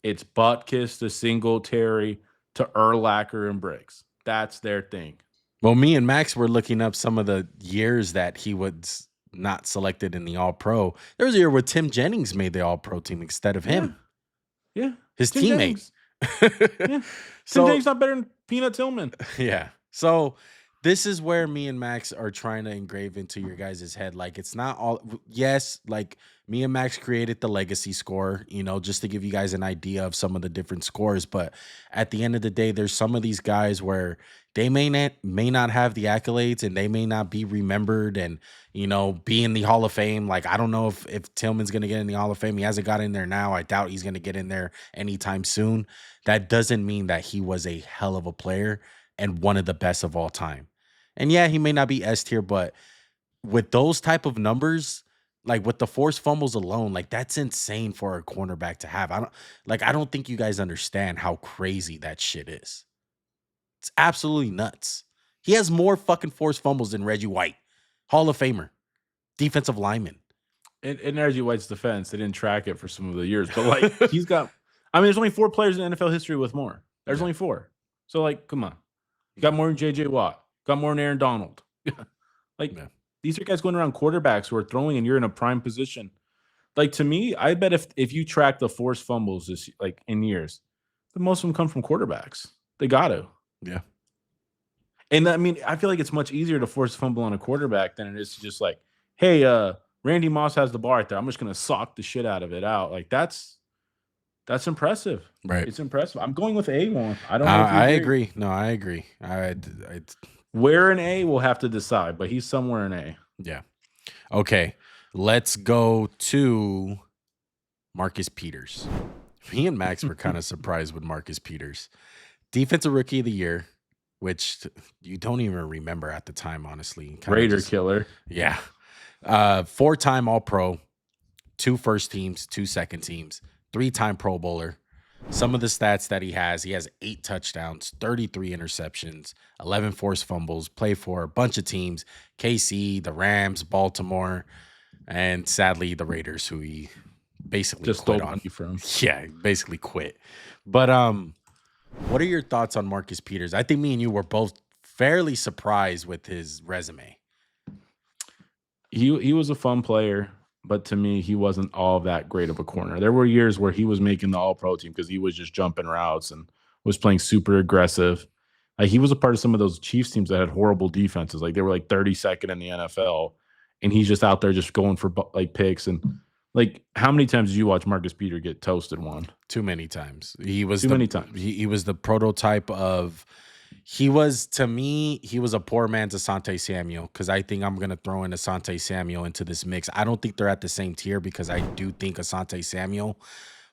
It's Butkus to Singletary to Urlacher and Briggs. That's their thing. Well, me and Max were looking up some of the years that he was not selected in the All-Pro. There was a year where Tim Jennings made the All-Pro team instead of him. Yeah. His teammate. Tim Jennings not better than Peanut Tillman. Yeah. So this is where me and Max are trying to engrave into your guys' head. Like, it's not all, yes, like me and Max created the legacy score, just to give you guys an idea of some of the different scores. But at the end of the day, there's some of these guys where they may not have the accolades and they may not be remembered and, be in the Hall of Fame. Like, I don't know if Tillman's going to get in the Hall of Fame. He hasn't got in there now. I doubt he's going to get in there anytime soon. That doesn't mean that he was a hell of a player and one of the best of all time. And yeah, he may not be S tier, but with those type of numbers, like with the forced fumbles alone, like that's insane for a cornerback to have. I don't think you guys understand how crazy that shit is. It's absolutely nuts. He has more fucking forced fumbles than Reggie White, Hall of Famer, defensive lineman. In Reggie White's defense, they didn't track it for some of the years, but like he's got, there's only 4 players in NFL history with more. There's only 4. So like, come on. You got more than JJ Watt. Got more than Aaron Donald. These are guys going around quarterbacks who are throwing and you're in a prime position. Like, to me, I bet if you track the forced fumbles in years, the most of them come from quarterbacks. They got to. Yeah. And I feel like it's much easier to force a fumble on a quarterback than it is to just like, hey, Randy Moss has the ball right there. I'm just going to sock the shit out of it out. Like, that's impressive. Right. It's impressive. I'm going with A1. I don't know. I agree. No, I agree. Where in A, we'll have to decide, but he's somewhere in A. Yeah. Okay. Let's go to Marcus Peters. Me and Max were kind of surprised with Marcus Peters. Defensive Rookie of the Year, which you don't even remember at the time, honestly. Raider killer. Yeah. 4-time All-Pro. 2 first teams, 2 second teams, 3-time Pro Bowler. Some of the stats that he has 8 touchdowns, 33 interceptions, 11 forced fumbles, played for a bunch of teams, KC, the Rams, Baltimore, and sadly the Raiders, who he basically Just quit stole on. money from. Yeah, basically quit. But what are your thoughts on Marcus Peters? I think me and you were both fairly surprised with his resume. He was a fun player, but to me, he wasn't all that great of a corner. There were years where he was making the All-Pro team because he was just jumping routes and was playing super aggressive. Like he was a part of some of those Chiefs teams that had horrible defenses. Like they were like 32nd in the NFL, and he's just out there just going for like picks. And like, how many times did you watch Marcus Peters get toasted one? Too many times. He was Too many times. He was the prototype of. To me, he was a poor man's Asante Samuel, because I think I'm going to throw in Asante Samuel into this mix. I don't think they're at the same tier because I do think Asante Samuel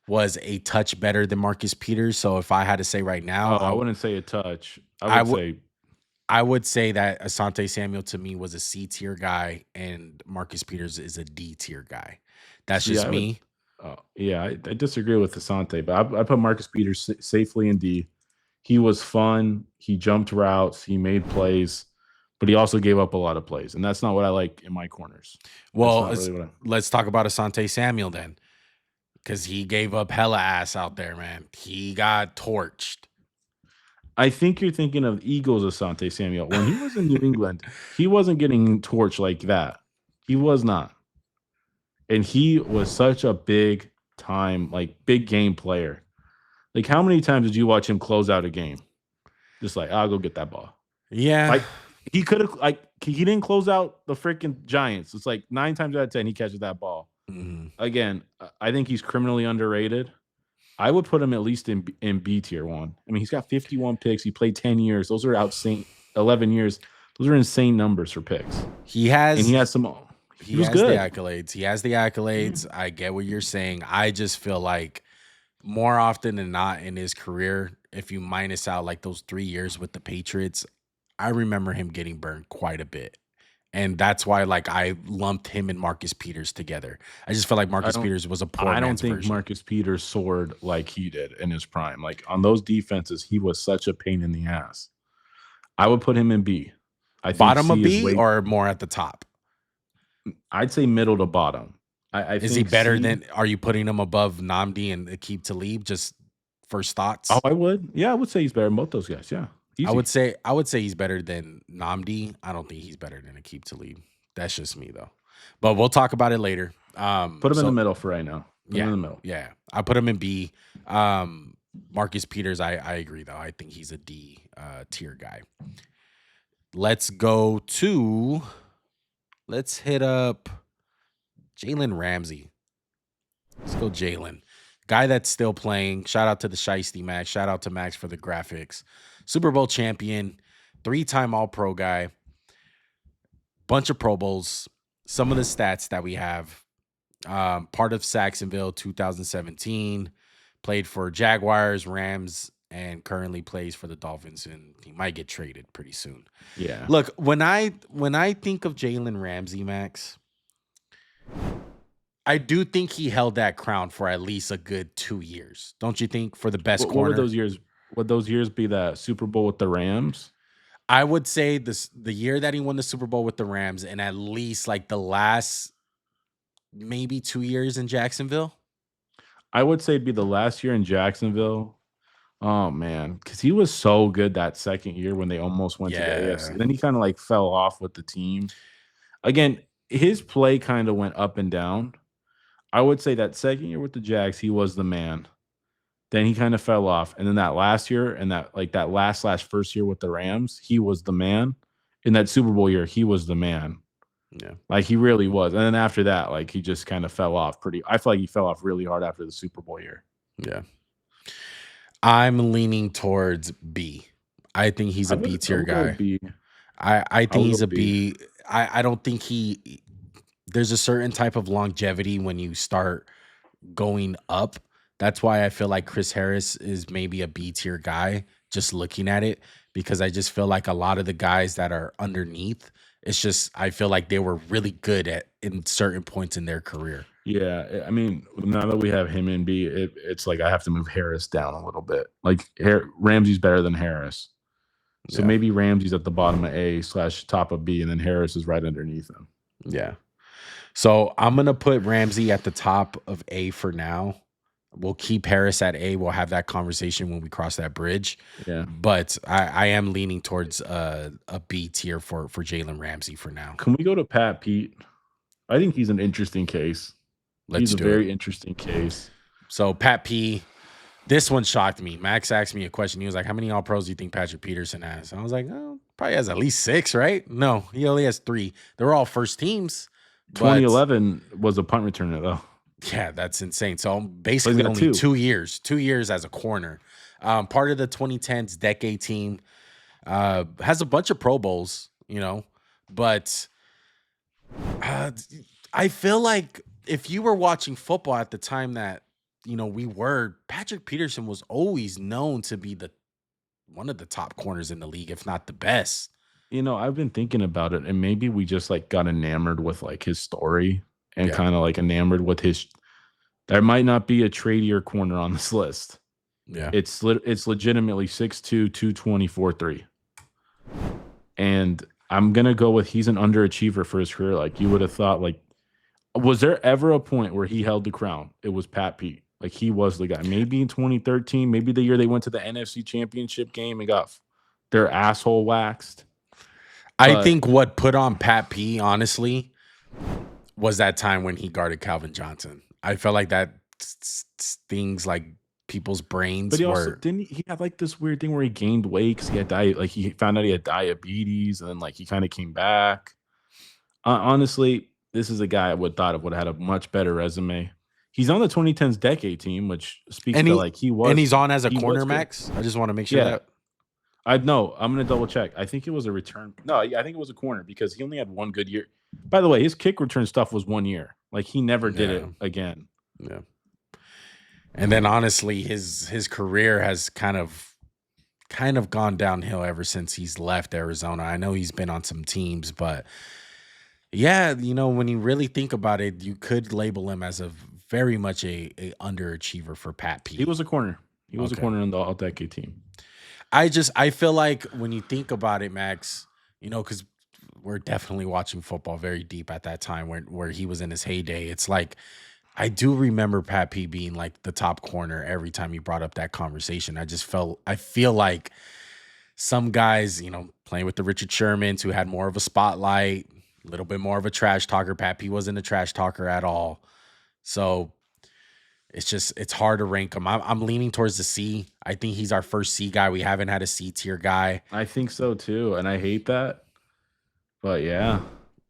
was a touch better than Marcus Peters. So if I had to say right now, I wouldn't say a touch. I would say that Asante Samuel to me was a C tier guy and Marcus Peters is a D tier guy. That's just me. I disagree with Asante, but I put Marcus Peters safely in D. He was fun. He jumped routes. He made plays, but he also gave up a lot of plays, and that's not what I like in my corners. Well, let's talk about Asante Samuel then, because he gave up hella ass out there, man. He got torched. I think you're thinking of Eagles Asante Samuel. When he was in New England, he wasn't getting torched like that. He was not. And he was such a big time, like big game player. Like, how many times did you watch him close out a game? Just like, I'll go get that ball. Yeah. Like, he could have, like, he didn't close out the freaking Giants. It's like 9 times out of 10, he catches that ball. Mm-hmm. Again, I think he's criminally underrated. I would put him at least in B tier 1. I mean, he's got 51 picks. He played 10 years. Those are outsane. 11 years. Those are insane numbers for picks. He has some. He has good. The accolades. He has the accolades. I get what you're saying. I just feel like more often than not in his career, if you minus out like those 3 years with the Patriots, I remember him getting burned quite a bit. And that's why, like, I lumped him and Marcus Peters together. I just feel like Marcus Peters was a poor man's version. I don't think Marcus Peters soared like he did in his prime. Like, on those defenses, he was such a pain in the ass. I would put him in B. I think bottom of B or more at the top? I'd say middle to bottom. Is he better than? Are you putting him above Nnamdi and Aqib Talib? Just first thoughts. Oh, I would. Yeah, I would say he's better than both those guys. Yeah, easy. I would say he's better than Nnamdi. I don't think he's better than Aqib Talib. That's just me though. But we'll talk about it later. Put him in the middle for right now. Put him in the middle. Yeah, I put him in B. Marcus Peters, I agree though. I think he's a D tier guy. Let's hit up Jalen Ramsey. Let's go Jalen. Guy that's still playing. Shout out to the Shiesty Max. Shout out to Max for the graphics. Super Bowl champion. 3-time All-Pro guy. Bunch of Pro Bowls. Some of the stats that we have. Part of Saxonville 2017. Played for Jaguars, Rams, and currently plays for the Dolphins, and he might get traded pretty soon. Yeah. Look, when I think of Jalen Ramsey, Max, I do think he held that crown for at least a good 2 years. Don't you think? For the best corner. What would those years? Would those years be the Super Bowl with the Rams? I would say the year that he won the Super Bowl with the Rams, and at least like the last maybe 2 years in Jacksonville. I would say it'd be the last year in Jacksonville. Oh man, because he was so good that second year when they almost went to the AFC. Then he kind of like fell off with the team. Again, his play kind of went up and down. I would say that second year with the Jags, he was the man. Then he kind of fell off, and then that last year and that last/first year with the Rams, he was the man. In that Super Bowl year, he was the man. Yeah, like he really was. And then after that, like he just kind of fell off I feel like he fell off really hard after the Super Bowl year. Yeah. I'm leaning towards B. I think he's a B tier guy. I think he's a B. I don't think there's a certain type of longevity when you start going up. That's why I feel like Chris Harris is maybe a B tier guy, just looking at it, because I just feel like a lot of the guys that are underneath, it's just I feel like they were really good in certain points in their career. Yeah, I mean, now that we have him in B, it's like I have to move Harris down a little bit. Like Ramsey's better than Harris, so Yeah. maybe Ramsey's at the bottom of A slash top of B, and then Harris is right underneath him. Yeah. So I'm gonna put Ramsey at the top of A for now. We'll keep Harris at A. We'll have that conversation when we cross that bridge. Yeah. But I am leaning towards a B tier for Jalen Ramsey for now. Can we go to Pat Pete? I think he's an interesting case. He's a very interesting case. So Pat P, this one shocked me. Max asked me a question. He was like, "How many All Pros do you think Patrick Peterson has?" I was like, "Oh, probably has at least 6, right?" No, he only has 3. They're all first teams. 2011 was a punt returner though. Yeah, that's insane. So basically only 2 years. 2 years as a corner. Part of the 2010s decade team. Has a bunch of Pro Bowls, but I feel like if you were watching football at the time that Patrick Peterson was always known to be one of the top corners in the league, if not the best. I've been thinking about it, and maybe we just like got enamored with like his story and kind of like enamored with his. There might not be a tradier corner on this list. Yeah, it's legitimately 6'2", 220, 4'3". And I'm gonna go with he's an underachiever for his career. Like you would have thought, like, was there ever a point where he held the crown? It was Pat Pete. Like he was the guy. Maybe in 2013, maybe the year they went to the NFC Championship game and got their asshole waxed. I think what put on Pat P, honestly, was that time when he guarded Calvin Johnson. I felt like that stings like people's brains. But he also he had like this weird thing where he gained weight because he had he found out he had diabetes, and then like he kind of came back. Honestly, this is a guy I would have had a much better resume. He's on the 2010s decade team, which speaks to like he was, and he's on as a cornerback. I just want to make sure that. I know. I'm gonna double check. I think it was a return. No, I think it was a corner because he only had one good year. By the way, his kick return stuff was 1 year. Like he never did it again. Yeah. And then honestly, his career has kind of gone downhill ever since he's left Arizona. I know he's been on some teams, but yeah, when you really think about it, you could label him as a very much a underachiever for Pat P. He was a corner. He was a corner on the all-decade team. I feel like when you think about it, Max, because we're definitely watching football very deep at that time where he was in his heyday. It's like I do remember Pat P being like the top corner every time he brought up that conversation. I feel like some guys, playing with the Richard Shermans who had more of a spotlight, a little bit more of a trash talker. Pat P wasn't a trash talker at all. So it's hard to rank him. I'm leaning towards the C. I think he's our first C guy. We haven't had a C tier guy. I think so too, and I hate that. But yeah,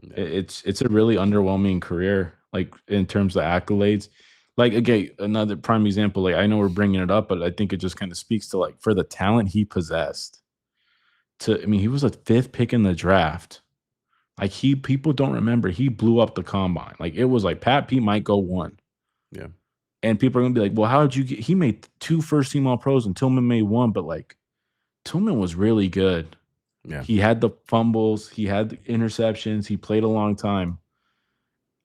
it's a really underwhelming career, like in terms of accolades. Like again, another prime example. Like I know we're bringing it up, but I think it just kind of speaks to like for the talent he possessed. He was a 5th pick in the draft. Like people don't remember he blew up the combine. Like it was like Pat P might go 1. Yeah. And people are gonna be like, well, how did you get? He made 2 first-team All-Pros and Tillman made 1, but like Tillman was really good. Yeah. He had the fumbles, he had the interceptions, he played a long time.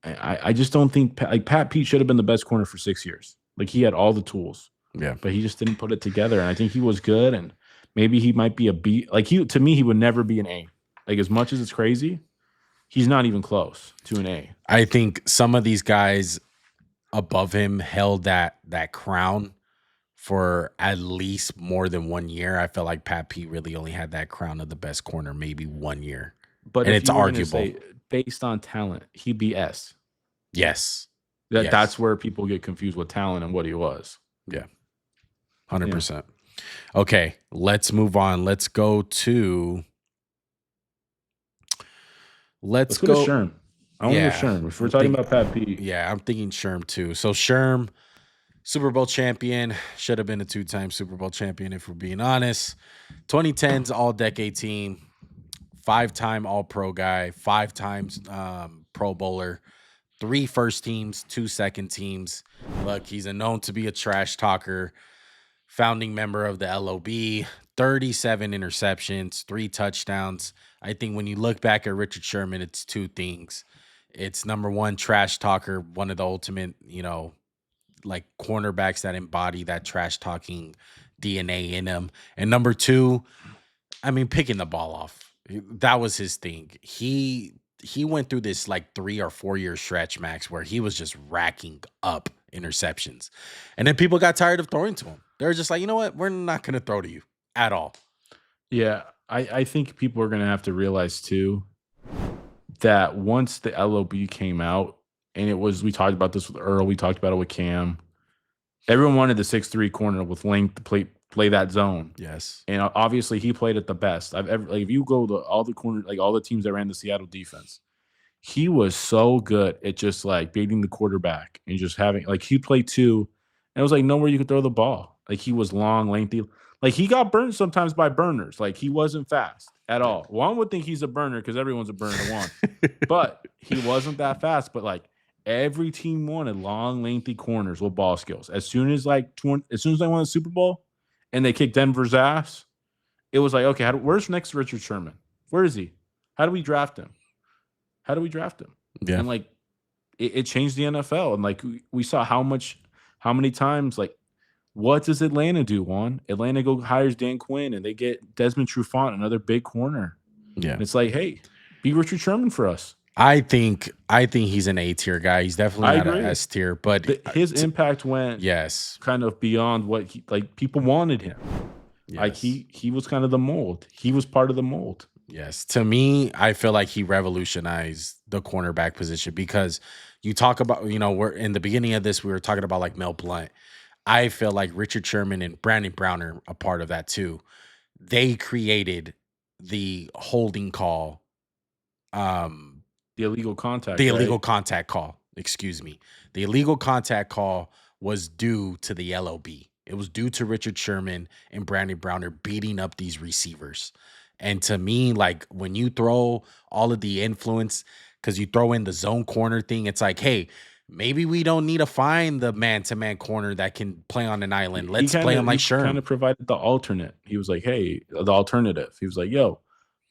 I just don't think Pat Pete should have been the best corner for 6 years. Like he had all the tools. Yeah. But he just didn't put it together. And I think he was good, and maybe he might be a B. Like to me, he would never be an A. Like as much as it's crazy, he's not even close to an A. I think some of these guys above him held that crown for at least more than 1 year. I feel like Pat P really only had that crown of the best corner maybe 1 year. But and it's arguable. Based on talent, he'd be S. Yes. That's where people get confused with talent and what he was. Yeah. 100%. Yeah. Okay, let's move on. Let's go to Let's go to Sherm. I want to go Sherm. If we're talking about Pat P. Yeah, I'm thinking Sherm too. So Sherm, Super Bowl champion, should have been a 2-time Super Bowl champion if we're being honest. 2010s all-decade team, 5-time All-Pro guy, 5 times Pro Bowler, 3 first teams, 2 second teams. Look, he's known to be a trash talker, founding member of the LOB, 37 interceptions, 3 touchdowns. I think when you look back at Richard Sherman, it's 2 things. It's number one, trash talker, one of the ultimate, like cornerbacks that embody that trash talking DNA in him. And number two, I mean, picking the ball off. That was his thing. He went through this like 3 or 4 year stretch, Max, where he was just racking up interceptions. And then people got tired of throwing to him. They were just like, you know what? We're not going to throw to you at all. Yeah, I think people are going to have to realize too that once the LOB came out, and it was, we talked about this with Earl, we talked about it with Cam. Everyone wanted the 6'3" corner with length to play that zone. Yes. And obviously he played it the best I've ever, like, if you go to all the corner, like all the teams that ran the Seattle defense, he was so good at just like beating the quarterback and just having, like, he played two, and it was like nowhere you could throw the ball. Like, he was long, lengthy. Like, he got burned sometimes by burners. Like, he wasn't fast at all. One would think he's a burner because everyone's a burner to one, but he wasn't that fast. But like, every team wanted long, lengthy corners with ball skills. As soon as they won the Super Bowl and they kicked Denver's ass, it was like, okay, where's next Richard Sherman? Where is he? How do we draft him? Yeah. And like, it changed the NFL. And like, we saw how many times, like, what does Atlanta do, Juan? Atlanta hires Dan Quinn, and they get Desmond Trufant, another big corner. Yeah. And it's like, hey, be Richard Sherman for us. I think he's an A tier guy. He's definitely not an S tier, but his impact went kind of beyond what people wanted him. Yes. Like, he was kind of the mold. He was part of the mold. Yes. To me, I feel like he revolutionized the cornerback position, because you talk about, we're in the beginning of this, we were talking about like Mel Blount. I feel like Richard Sherman and Brandon Brown are a part of that too. They created the holding call, the illegal contact. The illegal contact call. Excuse me. The illegal contact call was due to the LOB. It was due to Richard Sherman and Brandon Browner beating up these receivers. And to me, like, when you throw all of the influence, because you throw in the zone corner thing, it's like, hey, maybe we don't need to find the man-to-man corner that can play on an island. Let's play him like Sherman. He kind of provided the alternate. He was like, hey, the alternative. He was like, yo,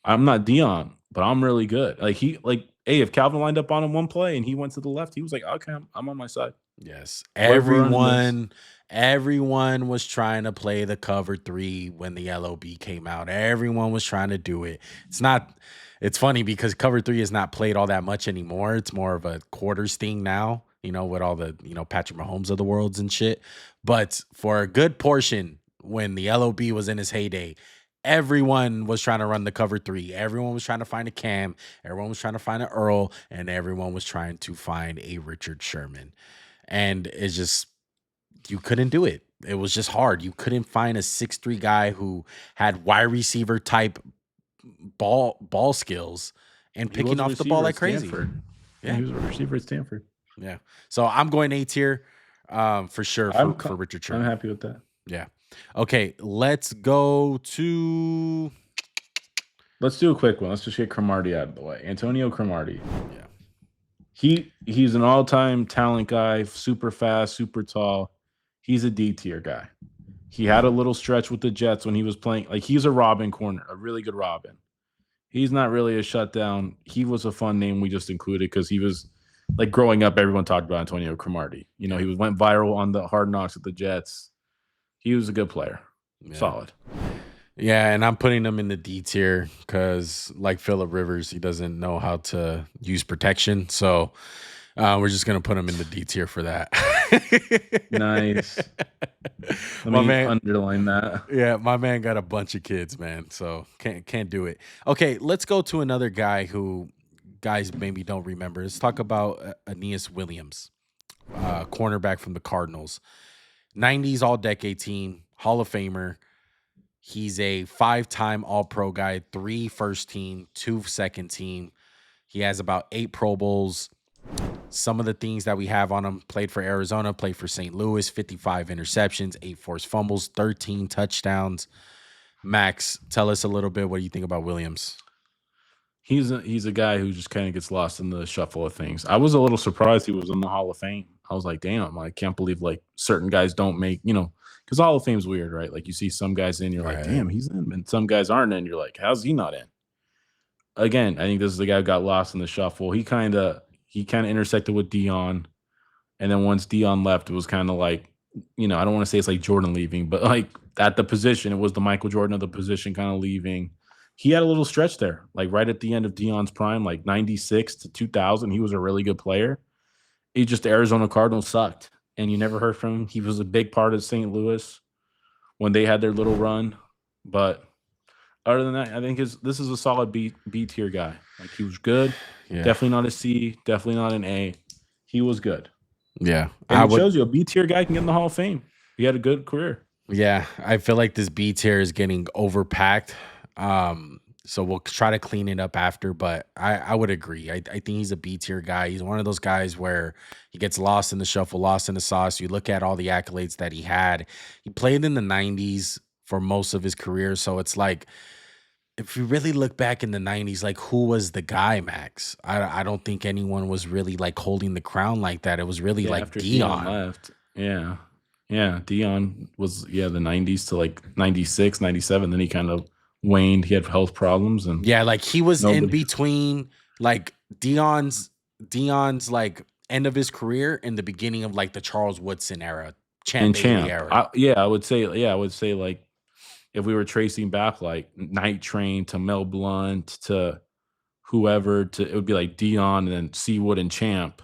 I'm not Deion, but I'm really good. Like, hey, if Calvin lined up on him one play and he went to the left, he was like, okay, I'm on my side. Yes. Everyone was trying to play the cover 3 when the LOB came out. Everyone was trying to do it. It's funny because cover 3 is not played all that much anymore. It's more of a quarters thing now, with all the, Patrick Mahomes of the worlds and shit. But for a good portion, when the LOB was in his heyday, everyone was trying to run the cover 3. Everyone was trying to find a Cam. Everyone was trying to find an Earl. And everyone was trying to find a Richard Sherman. And it's just, you couldn't do it. It was just hard. You couldn't find a 6'3" guy who had wide receiver type ball skills and picking off the ball like crazy. Yeah, he was a receiver at Stanford. Yeah. So I'm going A tier for sure for Richard Sherman. I'm happy with that. Yeah. Okay, let's do a quick one. Let's just get Cromartie out of the way. Antonio Cromartie. Yeah. He's an all-time talent guy, super fast, super tall. He's a D tier guy. He had a little stretch with the Jets when he was playing. Like, he's a Robin corner, a really good Robin. He's not really a shutdown. He was a fun name we just included because he was, like, growing up, everyone talked about Antonio Cromartie. He went viral on the Hard Knocks with the Jets. He was a good player. Yeah. Solid. Yeah, and I'm putting him in the D tier because, like Phillip Rivers, he doesn't know how to use protection. So we're just going to put him in the D tier for that. Nice. Let me underline that. Yeah, my man got a bunch of kids, man. So can't do it. Okay, let's go to another guy who guys maybe don't remember. Let's talk about Aneas Williams, cornerback from the Cardinals. 90s all-decade team, Hall of Famer. He's a 5-time All-Pro guy, 3 first team, 2 second team. He has about 8 Pro Bowls. Some of the things that we have on him: played for Arizona, played for St. Louis, 55 interceptions, 8 forced fumbles, 13 touchdowns. Max, tell us a little bit. What do you think about Williams? He's a guy who just kind of gets lost in the shuffle of things. I was a little surprised he was in the Hall of Fame. I was like, damn, I can't believe like certain guys don't make, because Hall of Fame's weird, right? Like, you see some guys in, you're like, damn, he's in, and some guys aren't in. You're like, how's he not in? Again, I think this is the guy who got lost in the shuffle. He kind of He kind of intersected with Deion. And then once Deion left, it was kind of like, I don't want to say it's like Jordan leaving, but like at the position, it was the Michael Jordan of the position kind of leaving. He had a little stretch there, like right at the end of Deion's prime, like 96 to 2000. He was a really good player. He just, the Arizona Cardinals sucked. And you never heard from him. He was a big part of St. Louis when they had their little run. But other than that, I think this is a solid B tier guy. Like, he was good. Yeah. Definitely not a C. Definitely not an A. He was good. Yeah. And it shows you a B tier guy can get in the Hall of Fame. He had a good career. Yeah. I feel like this B tier is getting overpacked. So we'll try to clean it up after, but I would agree. I think he's a B tier guy. He's one of those guys where he gets lost in the shuffle, lost in the sauce. You look at all the accolades that he had. He played in the 90s for most of his career. So it's like, if you really look back in the 90s, like, who was the guy, Max? I don't think anyone was really like holding the crown like that. It was really like after Deion left. Yeah. Yeah. Deion was, the 90s to like 96, 97. Then he kind of waned. He had health problems, and like he was in between like Deion's like end of his trail in the beginning of like the Charles Woodson era, champ era. I would say like, if we were tracing back like Night Train to Mel Blount to whoever, it would be like Deion and then Seawood and Champ.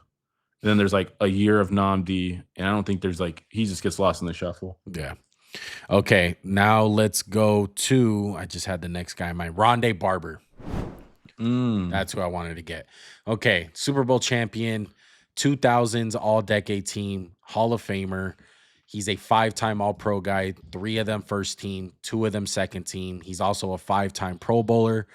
And then there's like a year of Nnamdi, and I don't think there's like, he just gets lost in the shuffle. Yeah. Okay, now let's go to, I just had the next guy in mind, Ronde Barber. That's who I wanted to get. Okay, Super Bowl champion, 2000s all-decade team, Hall of Famer. He's a 5-time All-Pro guy, 3 of them first team, 2 of them second team. He's also a 5-time Pro Bowler.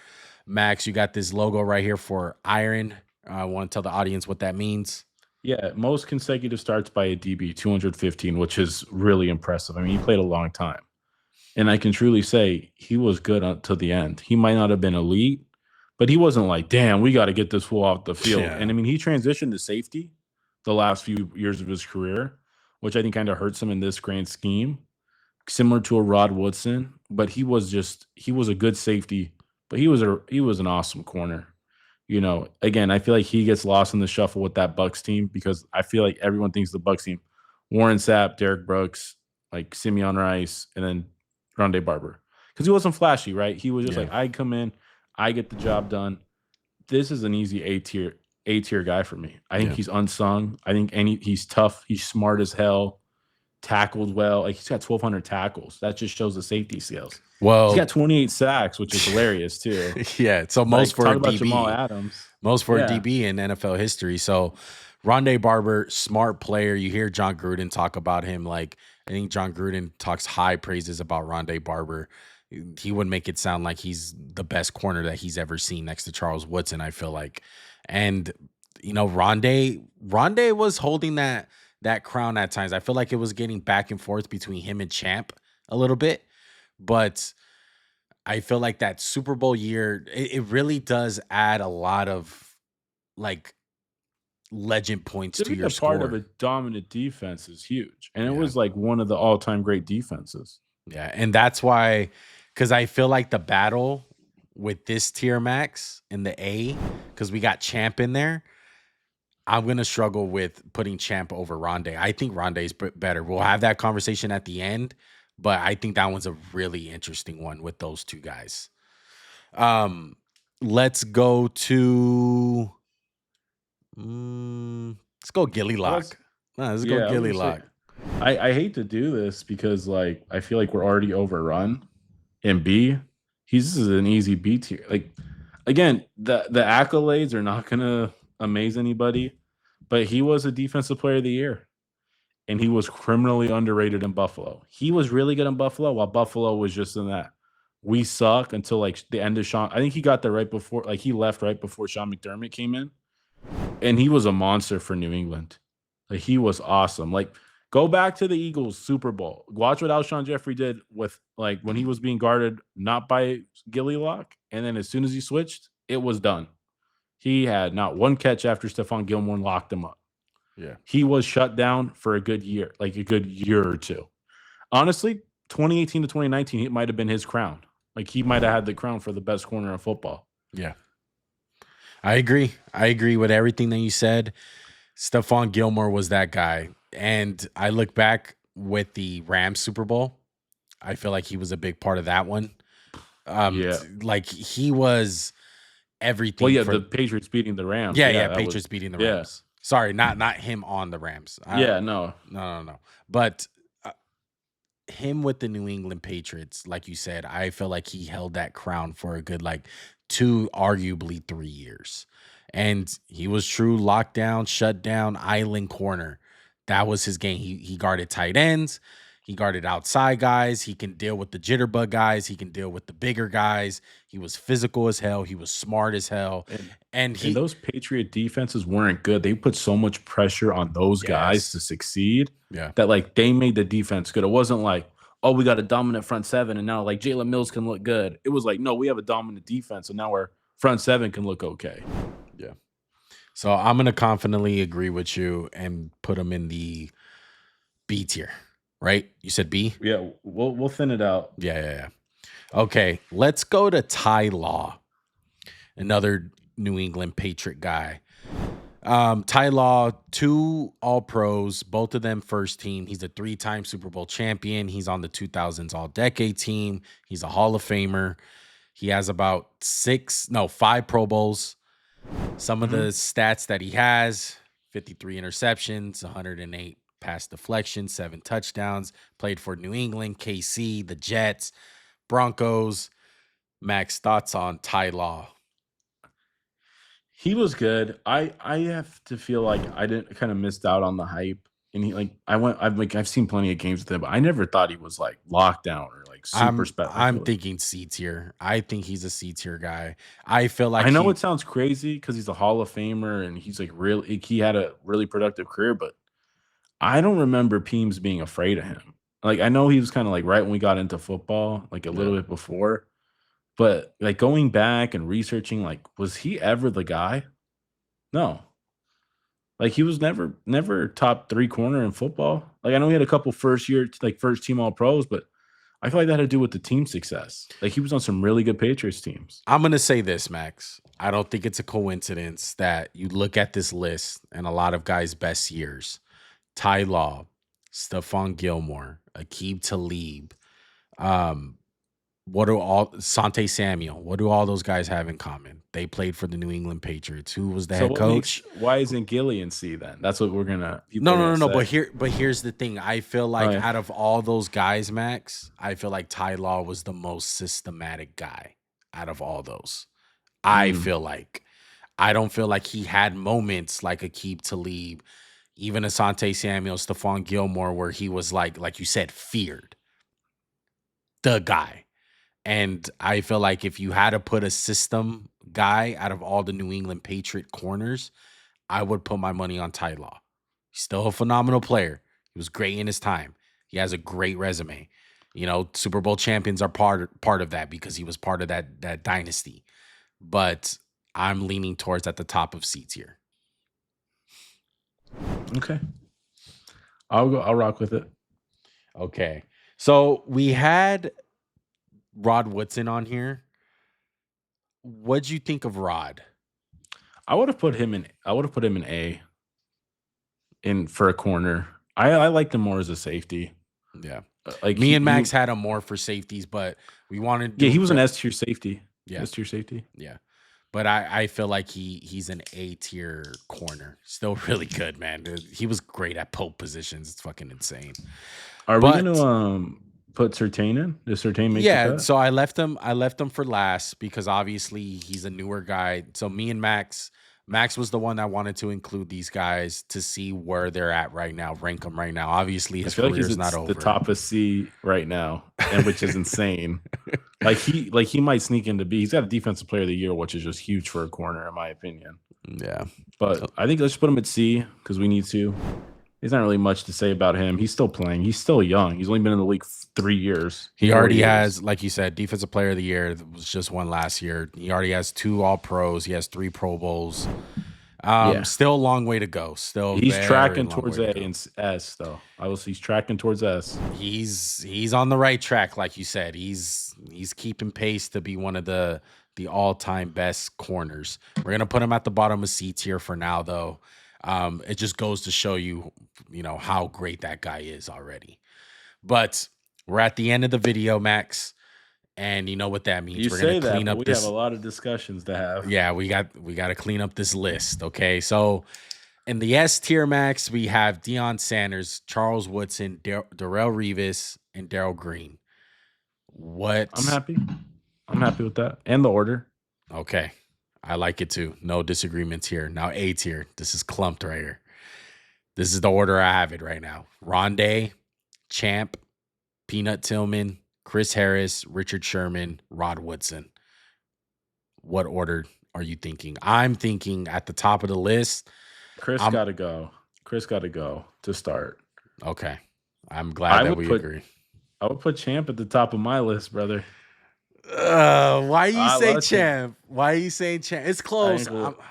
Max, you got this logo right here for Iron. I want to tell the audience what that means. Yeah, most consecutive starts by a DB, 215, which is really impressive. I mean, he played a long time. And I can truly say he was good until the end. He might not have been elite, but he wasn't like, damn, we got to get this fool off the field. Yeah. And I mean, he transitioned to safety the last few years of his career, which I think kind of hurts him in this grand scheme, similar to a Rod Woodson. But he was a good safety, but he was an awesome corner. Again, I feel like he gets lost in the shuffle with that Bucs team, because I feel like everyone thinks the Bucs team, Warren Sapp, Derek Brooks, like Simeon Rice, and then Ronde Barber. Because he wasn't flashy, right? He was just like, I come in, I get the job done. This is an easy A tier guy for me. I think he's unsung. I think he's tough. He's smart as hell. Tackled well. Like, he's got 1,200 tackles. That just shows the safety skills. Well, he's got 28 sacks, which is hilarious too. Yeah, so most for a DB. Jamal Adams. Most for a DB in NFL history. So Ronde Barber, smart player. You hear John Gruden talk about him. Like, I think John Gruden talks high praises about Ronde Barber. He would make it sound like he's the best corner that he's ever seen next to Charles Woodson, I feel like. And, Ronde was holding that crown at times. I feel like it was getting back and forth between him and Champ a little bit. But I feel like that Super Bowl year, it really does add a lot of like legend points to your score. Part of a dominant defense is huge. And it was like one of the all-time great defenses. Yeah. And that's why, because I feel like the battle with this tier, Max, in the A, because we got Champ in there, I'm going to struggle with putting Champ over Ronde. I think Ronde is better. We'll have that conversation at the end, but I think that one's a really interesting one with those two guys. Let's go to let's go Gilly Lock. Let's go Gilly Lock. I hate to do this because like I feel like we're already overrun in B. This is an easy B tier. Like, again, the accolades are not gonna amaze anybody, but he was a defensive player of the year. And he was criminally underrated in Buffalo. He was really good in Buffalo, while Buffalo was just in that we suck until like the end of Sean. I think he got there right before, like he left right before Sean McDermott came in. And he was a monster for New England. Like, he was awesome. Like, go back to the Eagles Super Bowl. Watch what Alshon Jeffrey did with like when he was being guarded not by Gilly Lock. And then as soon as he switched, it was done. He had not one catch after Stephon Gilmore locked him up. Yeah. He was shut down for a good year or two. Honestly, 2018 to 2019, it might have been his crown. Like, he might have had the crown for the best corner in football. Yeah. I agree. I agree with everything that you said. Stephon Gilmore was that guy. And I look back with the Rams Super Bowl. I feel like he was a big part of that one. Yeah. Like he was Well, everything yeah, for the Patriots beating the Rams. yeah, Yeah, yeah, that was Patriots beating the yeah. Rams. Sorry, not him on the Rams. Yeah, no. No. But uh, him with the New England Patriots, like you said, I feel like he held that crown for a good like 2, arguably 3 years. And he was true lockdown, shutdown, island corner. That was his game. He guarded tight ends, he guarded outside guys, he can deal with the jitterbug guys, he can deal with the bigger guys. He was physical as hell, he was smart as hell. And And and he those Patriot defenses weren't good. They put so much pressure on those guys to yes. succeed Yeah. that like they made the defense good. It wasn't like, oh, we got a dominant front seven, and now like Jalen Mills can look good. It was like, no, we have a dominant defense, so now our front seven can look okay. Yeah. So I'm gonna confidently agree with you and put him in the B tier, right? You said B? Yeah, we'll thin it out. Yeah. Okay, let's go to Ty Law, another New England Patriot guy. Ty Law, 2 All Pros, both of them first team. He's a 3-time Super Bowl champion. He's on the 2000s All Decade team. He's a Hall of Famer. He has about 5 Pro Bowls. Some of the stats that he has: 53 interceptions, 108 pass deflections, 7 touchdowns, played for New England, KC, the Jets, Broncos. Max, thoughts on Ty Law? He was good. I have to feel like I didn't kind of missed out on the hype. And he like I've seen plenty of games with him, but I never thought he was like locked down or like super I'm spectacular. thinking C tier. I think he's a C tier guy. I feel like I know he it sounds crazy because he's a Hall of Famer and he's like really he had a really productive career, but I don't remember Peems being afraid of him. Like I know he was kind of like right when we got into football, like a yeah. little bit before, but like going back and researching, like was he ever the guy? No. Like he was never top 3 corner in football. Like I know he had a couple first year like first team all pros, but I feel like that had to do with the team success. Like he was on some really good Patriots teams. I'm gonna say this, Max. I don't think it's a coincidence that you look at this list and a lot of guys' best years: Ty Law, Stephon Gilmore, Aqib Talib. Um, what do all Asante Samuel? What do all those guys have in common? They played for the New England Patriots. Who was the So head what makes coach? why isn't Gillian C then? That's what people No, are no, gonna no, no. say. But here's the thing. I feel Oh like yeah. out of all those guys, Max, I feel like Ty Law was the most systematic guy out of all those. I Mm. feel like I don't feel like he had moments like Aqib Talib, even Asante Samuel, Stephon Gilmore, where he was like you said, feared the guy. And I feel like if you had to put a system guy out of all the New England Patriot corners, I would put my money on Ty Law. He's still a phenomenal player. He was great in his time. He has a great resume. You know, Super Bowl champions are part of that because he was part of that dynasty. But I'm leaning towards at the top of C tier. Okay. I'll rock with it. Okay. So we had Rod Woodson on here. What'd you think of Rod? I would have put him in A in for a corner. I liked him more as a safety. Yeah. Like Me and Max had him more for safeties, but we wanted to yeah, do he was an S tier safety. Yeah. S tier safety. Yeah. But I feel like he's an A tier corner. Still really good, man. He was great at poke positions. It's fucking insane. Are we But gonna put Surtain in? Does Surtain make the yeah, cut? so I left him for last because obviously he's a newer guy. So me and Max was the one that wanted to include these guys to see where they're at right now, rank them right now. Obviously I his feel like he's career's not at over. the top of C right now, and which is insane. Like he might sneak into B. He's got a defensive player of the year, which is just huge for a corner, in my opinion. Yeah. But I think let's put him at C because we need to. There's not really much to say about him. He's still playing. He's still young. He's only been in the league 3 years. He 4 already years. has, like you said, defensive player of the year. There was just one last year. He already has 2 All Pros. He has 3 Pro Bowls. Yeah. Still a long way to go. Still, He's very tracking long towards way A to go. and S though. I will see he's tracking towards S. He's on the right track, like you said. He's keeping pace to be one of the the all-time best corners. We're gonna put him at the bottom of C tier for now, though. It just goes to show you, how great that guy is already. But we're at the end of the video, Max, and you know what that means. You We're gonna say that, clean but up we have a this. lot of discussions to have. Yeah, we got to clean up this list. Okay, so in the S tier, Max, we have Deion Sanders, Charles Woodson, Darrell Revis, and Darrell Green. I'm What? happy. I'm happy with that. And the order. Okay. I like it too. No disagreements here. Now A tier. This is clumped right here. This is the order I have it right now. Ronde, Champ, Peanut Tillman, Chris Harris, Richard Sherman, Rod Woodson. What order are you thinking? I'm thinking at the top of the list. Chris got to go. Chris got to go to start. Okay. I'm glad that we agree. I would put Champ at the top of my list, brother. Why you say Champ? Why are you saying Champ? It's close.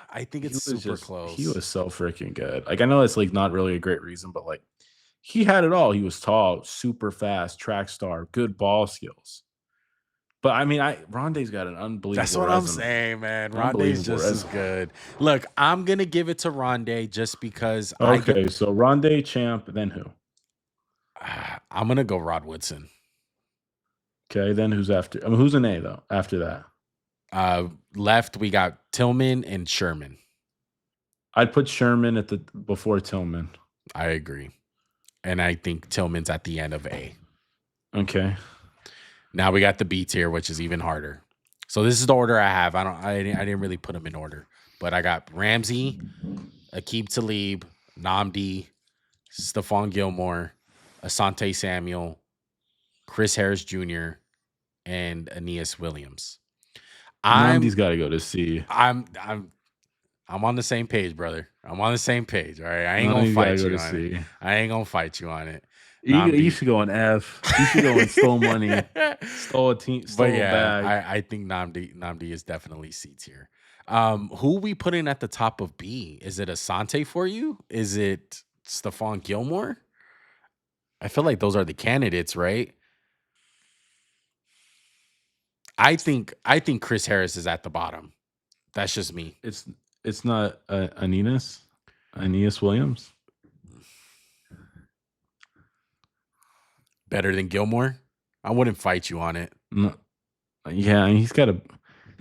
I think it's super close. He was so freaking good. Like, I know it's like not really a great reason, but like he had it all. He was tall, super fast, track star, good ball skills. But I mean, Ronde's got an unbelievable. That's what I'm saying, man. Ronde's just as good. Look, I'm gonna give it to Ronde just because. Okay, so Ronde, Champ, then who? I'm gonna go Rod Woodson. Okay, then who's after? I mean, who's an A though? After that, left we got Tillman and Sherman. I'd put Sherman before Tillman. I agree, and I think Tillman's at the end of A. Okay. Now we got the B tier, which is even harder. So this is the order I have. I didn't really put them in order, but I got Ramsey, Aqib Talib, Nnamdi, Stephon Gilmore, Asante Samuel, Chris Harris Jr., and Aneas Williams. Nnamdi's got to go to C. I'm on the same page, brother. I'm on the same page. All right, I ain't gonna fight you on it. I ain't gonna fight you on it. You should go in F. You should go and stole money, stole a team, stole a bag. I think Nnamdi is definitely C tier. Who we putting at the top of B? Is it Asante for you? Is it Stephon Gilmore? I feel like those are the candidates, right? I think Chris Harris is at the bottom. That's just me. It's not Aneas Williams. Better than Gilmore? I wouldn't fight you on it. No. Yeah, and he's got a.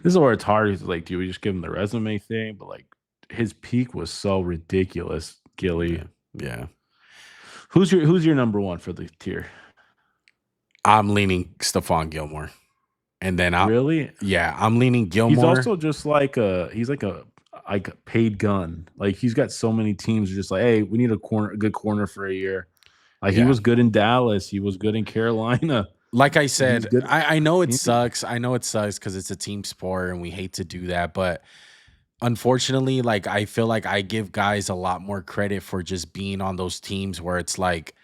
This is where it's hard. He's like, do we just give him the resume thing? But like, his peak was so ridiculous, Gilly. Yeah. Who's your number one for the tier? I'm leaning Stephon Gilmore, and then I'm leaning Gilmore. He's also just like he's like a paid gun. Like, he's got so many teams just like, hey, we need a good corner for a year. Like, he was good in Dallas. He was good in Carolina. Like I said, I know it sucks. I know it sucks because it's a team sport and we hate to do that. But unfortunately, like, I feel like I give guys a lot more credit for just being on those teams where it's like,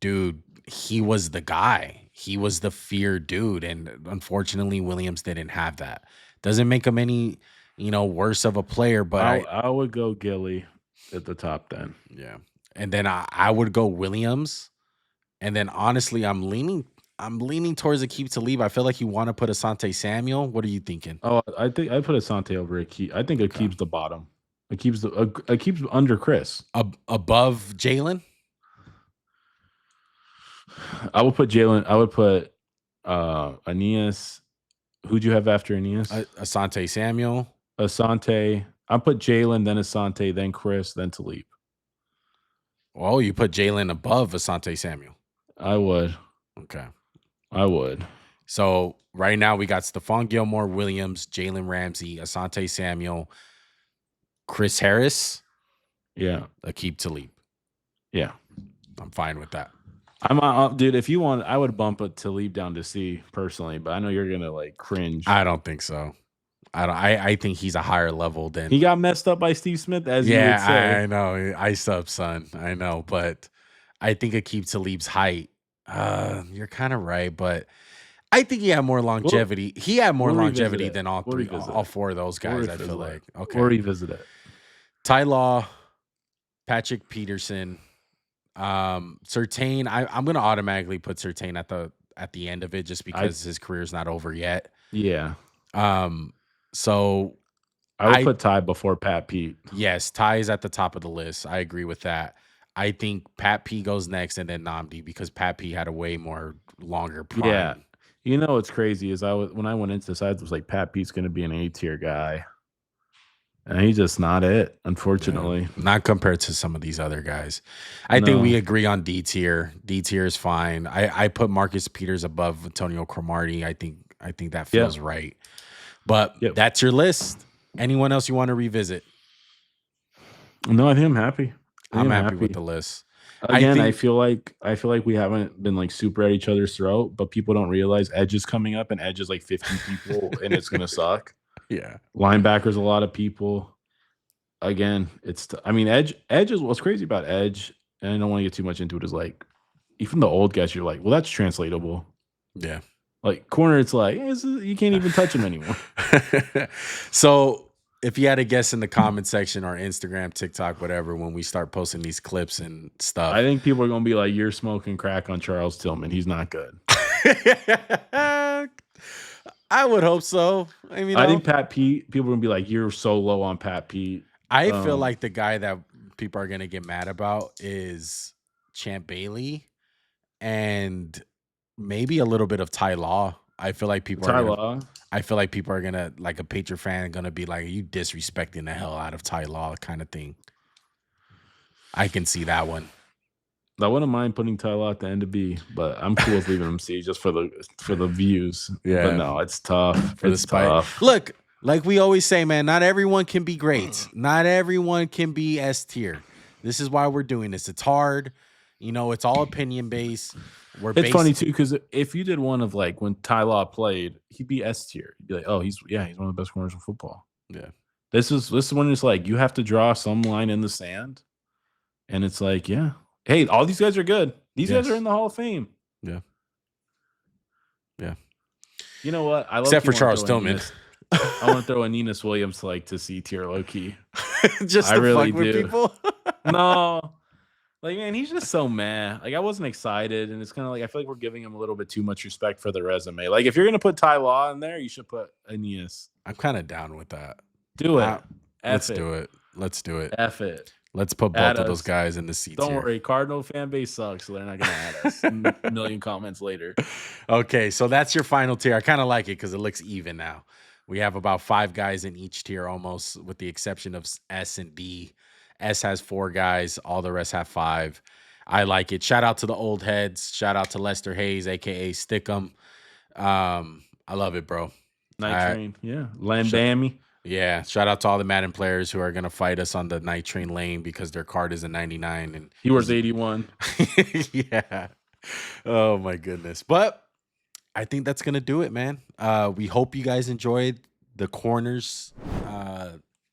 dude, he was the guy. He was the feared dude. And unfortunately, Williams didn't have that. Doesn't make him any, worse of a player. But I would go Gilly at the top then. Yeah. And then I would go Williams. And then honestly, I'm leaning towards Aqib Talib. I feel like you want to put Asante Samuel. What are you thinking? Oh, I think I put Asante over Aqib. I think Aqib's the bottom. Aqib's under Chris. Above Jalen? I would put Jalen. I would put Aneas. Who'd you have after Aneas? Asante Samuel. Asante. I put Jalen, then Asante, then Chris, then Talib. Oh, you put Jalen above Asante Samuel. I would. Okay. I would. So right now we got Stephon Gilmore, Williams, Jalen Ramsey, Asante Samuel, Chris Harris. Yeah. Aqib Talib. Yeah. I'm fine with that. I'm dude, if you want, I would bump a Talib down to C personally, but I know you're gonna like cringe. I don't think so. I think he's a higher level than he got messed up by Steve Smith, as you would say. I know. Ice up, son. I know, but I think Aqib Talib's height. You're kind of right, but I think he had more longevity. He had more longevity than all four of those guys. I feel like. Okay. We'll revisit it. Ty Law, Patrick Peterson, Surtain. I'm gonna automatically put Surtain at the end of it just because his career's not over yet. Yeah. So I would put Ty before Pat Pete. Yes, Ty is at the top of the list. I agree with that. I think Pat P goes next and then Nnamdi because Pat P had a way more longer prime. Yeah. You know what's crazy is when I went into this, I was like, Pat Pete's going to be an A-tier guy. And he's just not it, unfortunately. Yeah, not compared to some of these other guys. I think we agree on D tier. D tier is fine. I put Marcus Peters above Antonio Cromartie. I think that feels right. But that's your list. Anyone else you want to revisit? No, I think I'm happy. I'm happy with the list. Again, I feel like we haven't been like super at each other's throat, but people don't realize Edge is coming up and Edge is like 50 people and it's gonna suck. Yeah. Linebackers, a lot of people. Again, Edge is what's crazy about Edge, and I don't want to get too much into it, is like even the old guys, you're like, well, that's translatable. Yeah. Like corner, it's like you can't even touch him anymore. So if you had to guess in the comment section or Instagram, TikTok, whatever, when we start posting these clips and stuff, I think people are gonna be like, you're smoking crack on Charles Tillman. He's not good. I would hope so. I mean, I think Pat Pete, people are gonna be like, you're so low on Pat Pete. I feel like the guy that people are gonna get mad about is Champ Bailey and maybe a little bit of Ty Law. I feel like people are gonna, like a Patriot fan, gonna be like, you disrespecting the hell out of Ty Law kind of thing. I can see that one. I wouldn't mind putting Ty Law at the end of B, but I'm cool with leaving him C just for the views. Yeah, but no, it's tough. It's tough. Look, like we always say, man, not everyone can be great. Not everyone can be S tier. This is why we're doing this. It's hard. You know, it's all opinion based. It's funny too, because if you did one of like when Ty Law played, he'd be S tier. You'd be like, oh, he's one of the best corners in football. Yeah. This is when it's like you have to draw some line in the sand, and it's like, yeah. Hey, all these guys are good. These guys are in the Hall of Fame. Yeah. Yeah. You know what? Except for Charles Tillman. I want to throw Aneas Williams like to C tier low key. Just to fuck with people? No. Like, man, he's just so mad. Like, I wasn't excited, and it's kind of like I feel like we're giving him a little bit too much respect for the resume. Like, if you're gonna put Ty Law in there, you should put Aneas. I'm kind of down with that. Do it. Let's do it. Let's do it. F it. Let's put both of those guys in the C tier. Don't worry, Cardinal fan base sucks, so they're not gonna add us. A million comments later. Okay, so that's your final tier. I kind of like it because it looks even now. We have about 5 guys in each tier almost, with the exception of S and D. S has 4 guys. All the rest have 5. I like it. Shout out to the old heads. Shout out to Lester Hayes, a.k.a. Stickum. I love it, bro. Night Train. Yeah. Landammy. Yeah. Shout out to all the Madden players who are going to fight us on the Night Train lane because their card is a 99. And he wears 81. Yeah. Oh, my goodness. But I think that's going to do it, man. We hope you guys enjoyed the Corners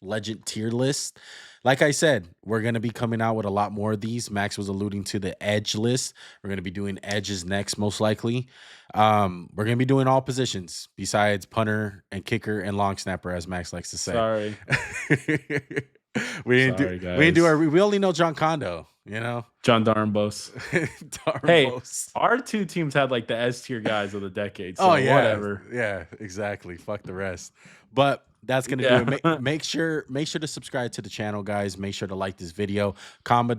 Legend tier list. Like I said, we're going to be coming out with a lot more of these. Max was alluding to the Edge list. We're going to be doing Edges next, most likely. We're going to be doing all positions besides punter and kicker and long snapper, as Max likes to say. Sorry. We only know John Kondo, you know? John Darnbos. Hey, our 2 teams had like the S tier guys of the decade. So whatever. Yeah, exactly. Fuck the rest. But that's gonna do it. Make sure to subscribe to the channel, guys. Make sure to like this video. Comment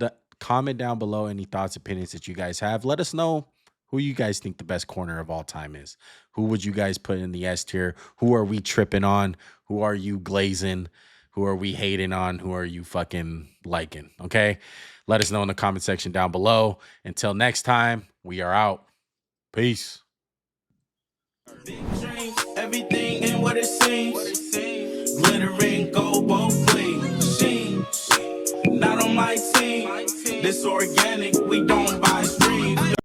down below any thoughts, opinions that you guys have. Let us know who you guys think the best corner of all time is. Who would you guys put in the S tier? Who are we tripping on? Who are you glazing? Who are we hating on? Who are you fucking liking? Okay? Let us know in the comment section down below. Until next time, we are out. Peace. Big dreams, everything ain't what it seems. Glittering gold, both clean. Not on my team. This organic, we don't buy.